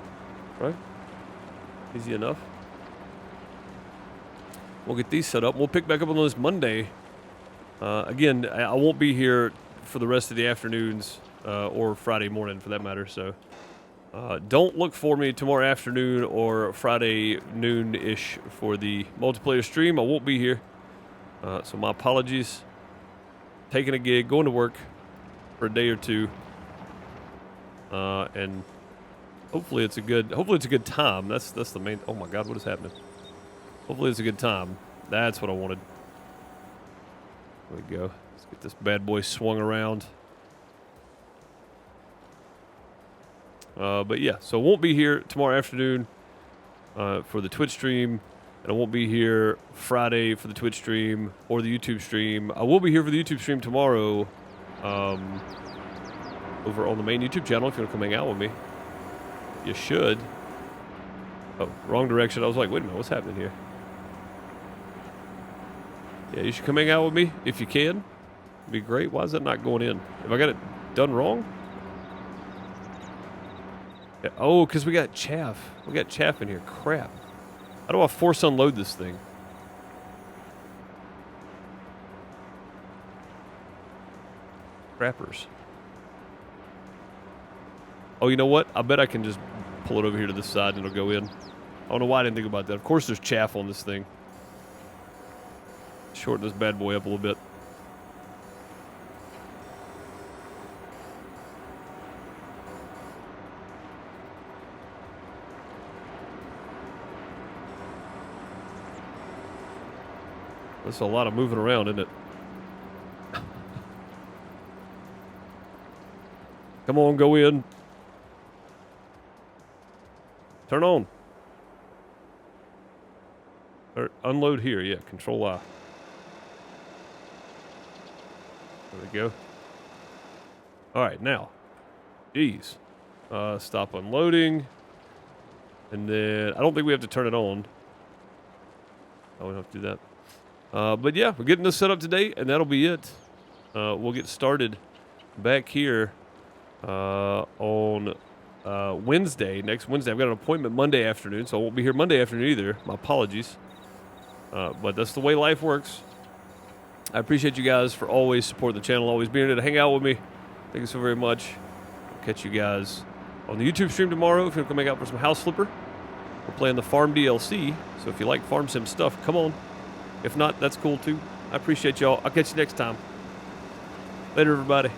Right? Easy enough. We'll get these set up. We'll pick back up on this Monday. Again, I won't be here for the rest of the afternoons or Friday morning, for that matter. So don't look for me tomorrow afternoon or Friday noon-ish for the multiplayer stream. I won't be here. So my apologies. Taking a gig, going to work for a day or two. And hopefully it's a good time. That's the main. Oh my God, what is happening? Hopefully it's a good time. That's what I wanted. There we go. Let's get this bad boy swung around. But yeah, so I won't be here tomorrow afternoon for the Twitch stream, and I won't be here Friday for the Twitch stream or the YouTube stream. I will be here for the YouTube stream tomorrow over on the main YouTube channel if you want to come hang out with me. You should. Oh, wrong direction. I was like, wait a minute, what's happening here? Yeah, you should come hang out with me if you can. It'd be great. Why is that not going in? Have I got it done wrong? Yeah. Oh, because we got chaff. We got chaff in here. Crap. How do I force unload this thing? Crappers. Oh, you know what? I bet I can just pull it over here to this side and it'll go in. I don't know why I didn't think about that. Of course there's chaff on this thing. Shorten this bad boy up a little bit. That's a lot of moving around, isn't it? Come on, go in. Turn on. Or unload here, yeah, Control I. There we go. Alright, now. Geez. Stop unloading. And then, I don't think we have to turn it on. Oh, we don't have to do that. But yeah, we're getting this set up today, and that'll be it. We'll get started back here on Wednesday, next Wednesday. I've got an appointment Monday afternoon, so I won't be here Monday afternoon either. My apologies. But that's the way life works. I appreciate you guys for always supporting the channel, always being here to hang out with me. Thank you so very much. I'll catch you guys on the YouTube stream tomorrow. If you want to come hang out for some House Flipper, we're playing the Farm DLC. So if you like Farm Sim stuff, come on. If not, that's cool too. I appreciate y'all. I'll catch you next time. Later, everybody.